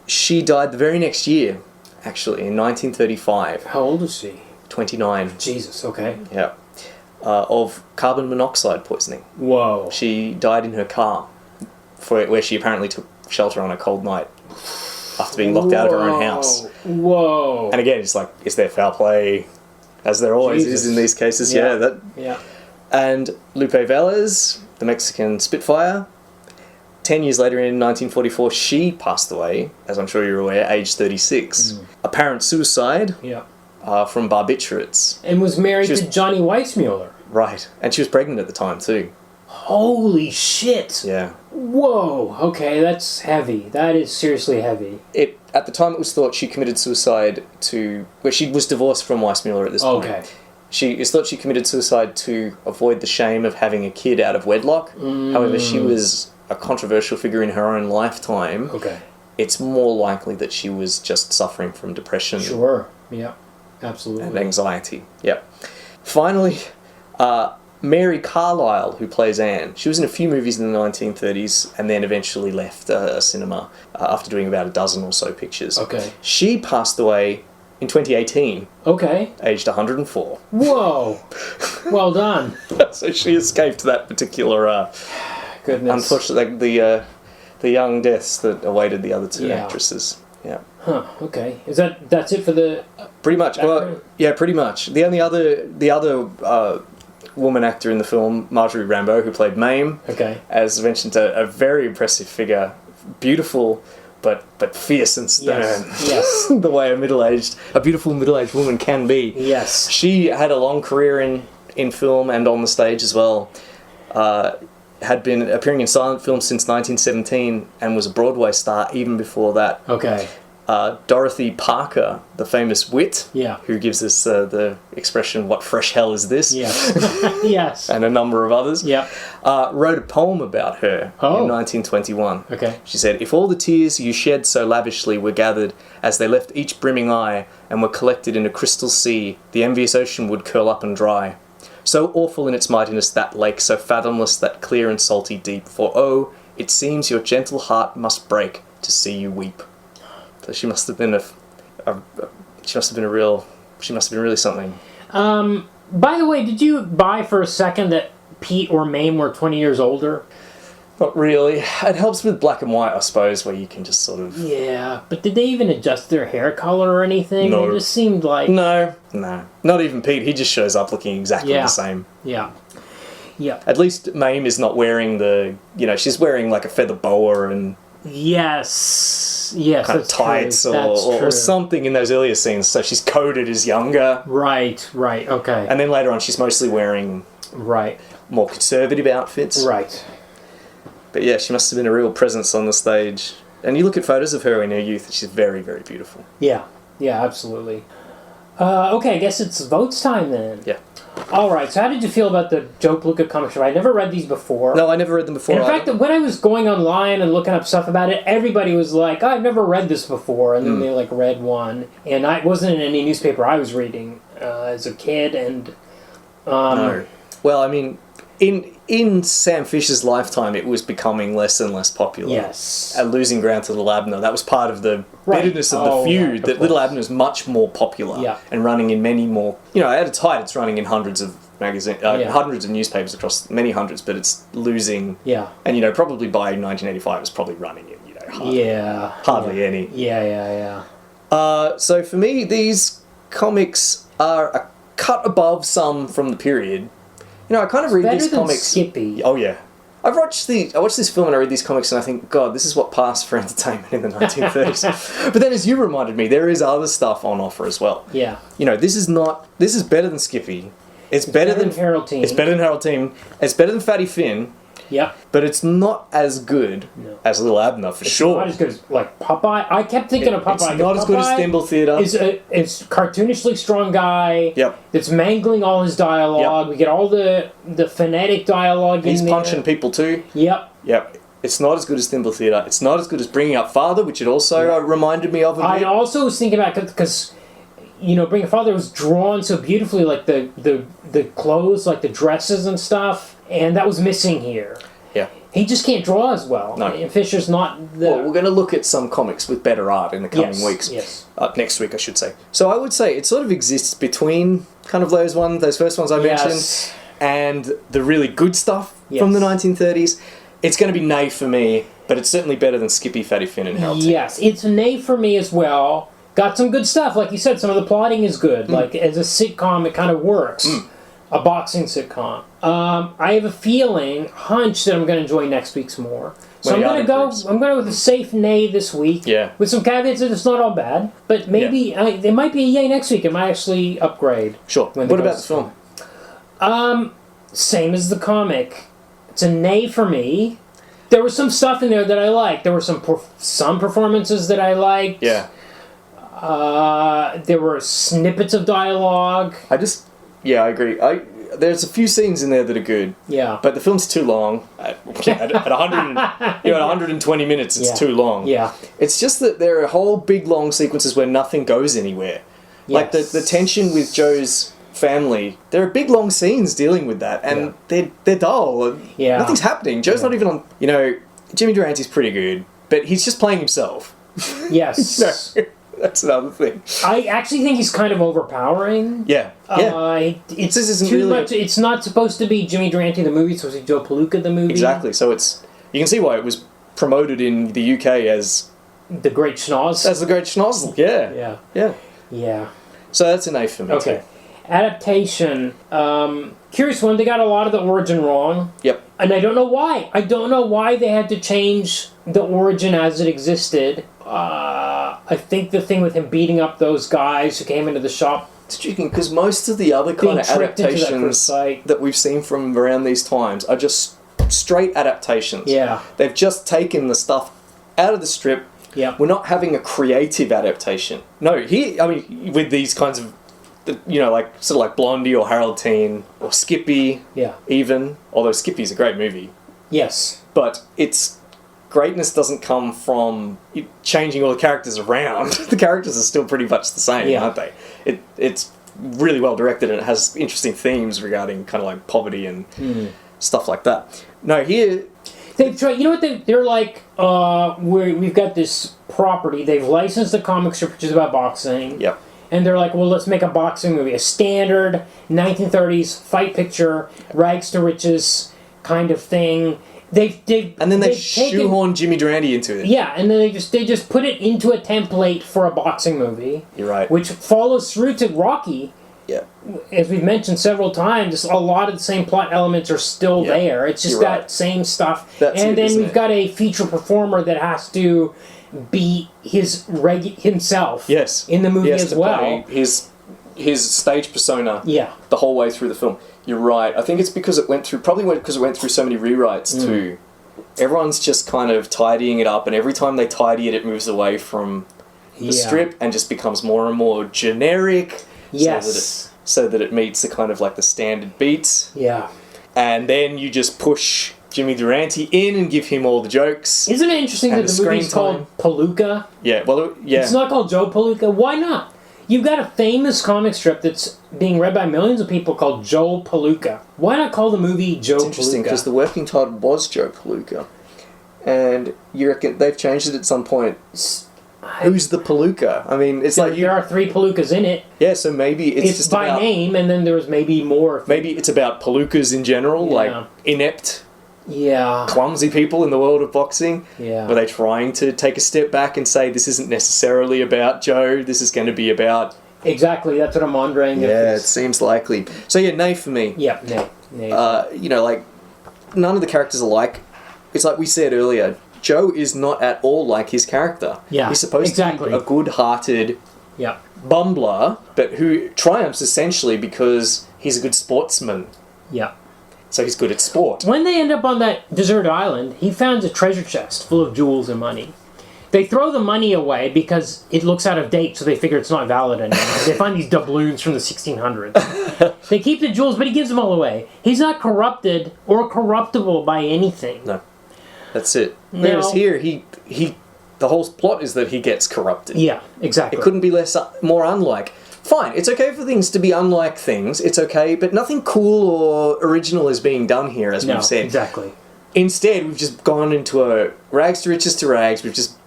She died the very next year, actually, in 1935. How old is she? 29. Jesus, okay. Yeah. Of carbon monoxide poisoning. Whoa. She died in her car, where she apparently took shelter on a cold night after being locked out of her own house. Whoa. And again, it's like, is there foul play? As there always Jesus. is in these cases. Yeah. Yeah. Yeah. And Lupe Vélez, the Mexican Spitfire, 10 years later in 1944, she passed away, as I'm sure you're aware, aged 36. Apparent suicide Yeah. from barbiturates. And was married She was- to Johnny Weissmuller. Right. And she was pregnant at the time, too. Holy shit. Yeah. Whoa. Okay, that's heavy. That is seriously heavy. At the time, it was thought she committed suicide where she was divorced from Weissmuller at this point. Okay. It's thought she committed suicide to avoid the shame of having a kid out of wedlock. However, she was a controversial figure in her own lifetime. Okay. It's more likely that she was just suffering from depression Sure. Yeah. Absolutely. and anxiety. Yep. Finally, Mary Carlisle, who plays Anne, she was in a few movies in the 1930s and then eventually left cinema after doing about a dozen or so pictures. Okay. She passed away in 2018, Okay. aged 104. Whoa. Well done. So she escaped that particular goodness. Unfortunately, the young deaths that awaited the other two Yeah. actresses. Yeah. Huh. Okay. That's it for the? Pretty much. Well, Actor? yeah, pretty much. The other woman actor in the film, Marjorie Rambeau, who played Mame, Okay. as mentioned, a very impressive figure, beautiful but fierce and stern. Yes. The way a beautiful middle-aged woman can be. Yes. She had a long career in film and on the stage as well. Had been appearing in silent films since 1917 and was a Broadway star even before that. Okay. Dorothy Parker, the famous wit, Yeah. who gives us the expression, "What fresh hell is this?" Yes. Yes. And a number of others, Yep. wrote a poem about her in 1921. Okay. She said, "If all the tears you shed so lavishly were gathered as they left each brimming eye and were collected in a crystal sea, the envious ocean would curl up and dry. So awful in its mightiness that lake, so fathomless that clear and salty deep, for oh, it seems your gentle heart must break to see you weep." So she must have been really something. By the way, did you buy for a second that Pete or Mame were 20 years older? Not really. It helps with black and white, I suppose, where you can just sort of... Yeah, but did they even adjust their hair color or anything? No. It just seemed like... No. Not even Pete. He just shows up looking exactly Yeah. the same. Yeah. Yeah. At least Mame is not wearing she's wearing like a feather boa and Yes. Yes, kind of that's tights true. That's or true. something in those earlier scenes. So she's coded as younger. Right, okay. And then later on she's mostly wearing Right. more conservative outfits. Right. But yeah, she must have been a real presence on the stage. And you look at photos of her in her youth, she's very, very beautiful. Yeah. Yeah, absolutely. Okay, I guess it's votes time then. Yeah. Alright, so how did you feel about the Joe Palooka comic strip? I never read these before. No, I never read them before. And in fact, when I was going online and looking up stuff about it, everybody was like, I've never read this before. And then they read one. And I wasn't in any newspaper I was reading as a kid. And no. Well, I mean, in Sam Fisher's lifetime, it was becoming less and less popular. yes. Losing ground to Little Abner. That was part of the Right. bitterness of Oh, the feud, right, of that Little course. Abner's much more popular Yeah. and running in many more... at its height, it's running in hundreds of Yeah. hundreds of newspapers across many hundreds, but it's losing... Yeah. And, probably by 1985, it's probably running in, hardly any. Yeah. So for me, these comics are a cut above some from the period. I kind of read Better these than comics... Skippy. Oh, yeah. I watched this film and I read these comics and I think, God, this is what passed for entertainment in the 1930s. But then as you reminded me, there is other stuff on offer as well. Yeah. This is better than Skippy. It's better than Harold Teen. It's better than Harold Teen. It's better than Fatty Finn. Yep. But it's not as good as Little Abner, for sure. Not as good as Popeye. I kept thinking of Popeye. It's not as good as Thimble Theatre. It's cartoonishly strong guy. Yep. That's mangling all his dialogue. Yep. We get all the phonetic dialogue He's in there. punching people too. Yep. Yep. It's not as good as Thimble Theatre. It's not as good as Bringing Up Father, which it also reminded me of a I bit. also was thinking about because Bring a Father was drawn so beautifully, like the clothes, like the dresses and stuff, and that was missing here. Yeah. He just can't draw as well. No. And Fisher's not the... Well, we're going to look at some comics with better art in the coming weeks. Yes. Next week, I should say. So I would say it sort of exists between kind of those first ones I mentioned, and the really good stuff from the 1930s. It's going to be nay for me, but it's certainly better than Skippy, Fatty Finn, and Harold Teen. Yes, it's a nay for me as well. Got some good stuff. Like you said, some of the plotting is good. Like, as a sitcom, it kind of works. A boxing sitcom. I have a hunch that I'm going to enjoy next week's more. So I'm going to go with a safe nay this week. Yeah. With some caveats that it's not all bad. But maybe, there might be a yay next week. It might actually upgrade. Sure. What about the film? Same as the comic. It's a nay for me. There was some stuff in there that I liked. There were some performances that I liked. Yeah. There were snippets of dialogue. I agree. There's a few scenes in there that are good. Yeah. But the film's too long. At 120 minutes, it's too long. Yeah. It's just that there are whole big long sequences where nothing goes anywhere. Like the tension with Joe's family. There are big long scenes dealing with that, and they're dull. Yeah. Nothing's happening. Joe's not even on. Jimmy Durante's pretty good, but he's just playing himself. Yes. That's another thing. I actually think he's kind of overpowering. Yeah. It's This isn't too really much. It's not supposed to be Jimmy Durante the movie. It's supposed to be Joe Palooka the movie. Exactly. So you can see why it was promoted in the UK as The Great Schnoz. the Great Schnozzle. Yeah. Yeah. So that's an A for me. Okay. Too. Adaptation. Curious one. They got a lot of the origin wrong. Yep. And I don't know why. I don't know why they had to change the origin as it existed. I think the thing with him beating up those guys who came into the shop. It's tricky because most of the other kind of adaptations that we've seen from around these times are just straight adaptations. Yeah. They've just taken the stuff out of the strip. Yeah. We're not having a creative adaptation. No, with these kinds of, like sort of like Blondie or Haroldine or Skippy. Yeah. Even, although Skippy's a great movie. Yes. But its greatness doesn't come from changing all the characters around. The characters are still pretty much the same, aren't they? It's really well directed and it has interesting themes regarding kind of like poverty and stuff like that. No, here... They've tried, you know what they're like, we've got this property, they've licensed a comic strip which is about boxing. Yep. And they're like, well, let's make a boxing movie. A standard 1930s fight picture, rags to riches kind of thing. They've shoehorn Jimmy Durante into it. Yeah, and then they just put it into a template for a boxing movie. You're right. Which follows through to Rocky. Yeah. As we've mentioned several times, a lot of the same plot elements are still there. It's just that same stuff. And then we've got a feature performer that has to be himself in the movie as well. His stage persona the whole way through the film. You're right. I think it's because it went through so many rewrites too. Everyone's just kind of tidying it up, and every time they tidy it, it moves away from the strip and just becomes more and more generic. Yes. So that it meets the kind of like the standard beats. Yeah. And then you just push Jimmy Durante in and give him all the jokes. Isn't it interesting that the movie's called Palooka? Yeah, well, yeah. It's not called Joe Palooka. Why not? You've got a famous comic strip that's being read by millions of people called Joe Palooka. Why not call the movie Joe Palooka? It's interesting because the working title was Joe Palooka. And you reckon they've changed it at some point. Who's the Palooka? I mean, it's like... There are 3 Palookas in it. Yeah, so maybe it's just by name, and then there's maybe more. Maybe it's about Palookas in general, like inept, clumsy people in the world of boxing. Yeah. Were they trying to take a step back and say, this isn't necessarily about Joe, this is going to be about... Exactly, that's what I'm wondering. Yeah, it seems likely. So yeah, nay for me. Yeah, nay. Like, none of the characters are like... It's like we said earlier... Joe is not at all like his character. Yeah, he's supposed to be a good-hearted bumbler, but who triumphs essentially because he's a good sportsman. Yeah. So he's good at sport. When they end up on that deserted island, he finds a treasure chest full of jewels and money. They throw the money away because it looks out of date, so they figure it's not valid anymore. They find these doubloons from the 1600s. They keep the jewels, but he gives them all away. He's not corrupted or corruptible by anything. No. That's it. Whereas here, the whole plot is that he gets corrupted. Yeah, exactly. It couldn't be more unlike. Fine, it's okay for things to be unlike things. It's okay, but nothing cool or original is being done here, as we've said. Exactly. Instead, we've just gone into a rags to riches to rags. We've just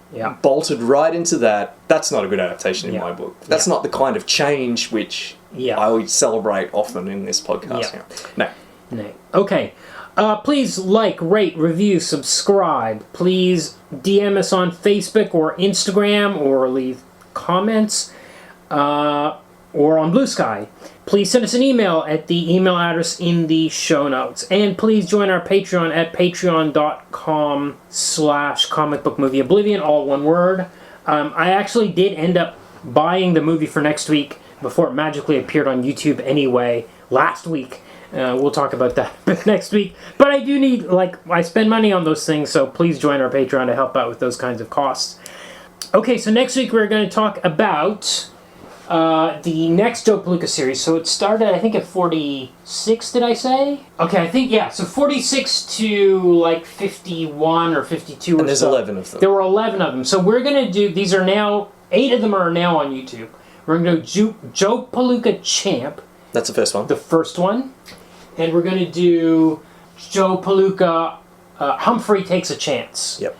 bolted right into that. That's not a good adaptation in my book. That's not the kind of change which I would celebrate often in this podcast. Yeah. No. Okay. Please like, rate, review, subscribe. Please DM us on Facebook or Instagram or leave comments or on Blue Sky. Please send us an email at the email address in the show notes. And please join our Patreon at patreon.com/comicbookmovieoblivion, all one word. I actually did end up buying the movie for next week before it magically appeared on YouTube anyway, last week. We'll talk about that next week. But I do need, I spend money on those things, so please join our Patreon to help out with those kinds of costs. Okay, so next week we're going to talk about the next Joe Palooka series. So it started, I think, at 46, did I say? Okay, I think, so 46 to, 51 or 52 and there's 11 of them. There were 11 of them. So we're going to do, 8 of them are now on YouTube. We're going to do Joe Palooka Champ. That's the first one. The first one. And we're going to do Joe Palooka, Humphrey Takes a Chance. Yep.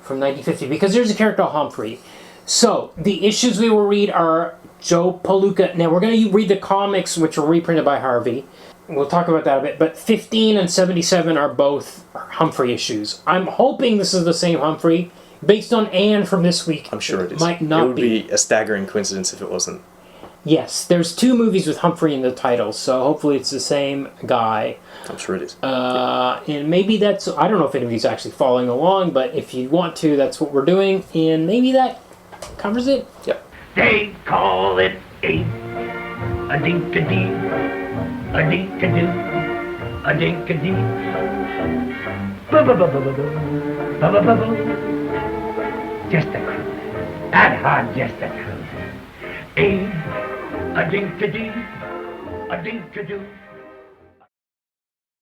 From 1950. Because there's a character called Humphrey. So, the issues we will read are Joe Palooka. Now, we're going to read the comics, which were reprinted by Harvey. We'll talk about that a bit. But 15 and 77 are both Humphrey issues. I'm hoping this is the same Humphrey. Based on Anne from this week, I'm sure it is. Might not it would be a staggering coincidence if it wasn't. Yes, there's 2 movies with Humphrey in the title, so hopefully it's the same guy. I'm sure it is. And maybe that's... I don't know if anybody's actually following along, but if you want to, that's what we're doing. And maybe that covers it. Yep. They call it a dink-a-dee, a dink-a-doo, a dink-a-dee. Ba-ba-ba-ba-ba-ba, ba-ba-ba-ba. Just a cruise, that hard just a cruise. A dink-a-dee, a dink-a-doo.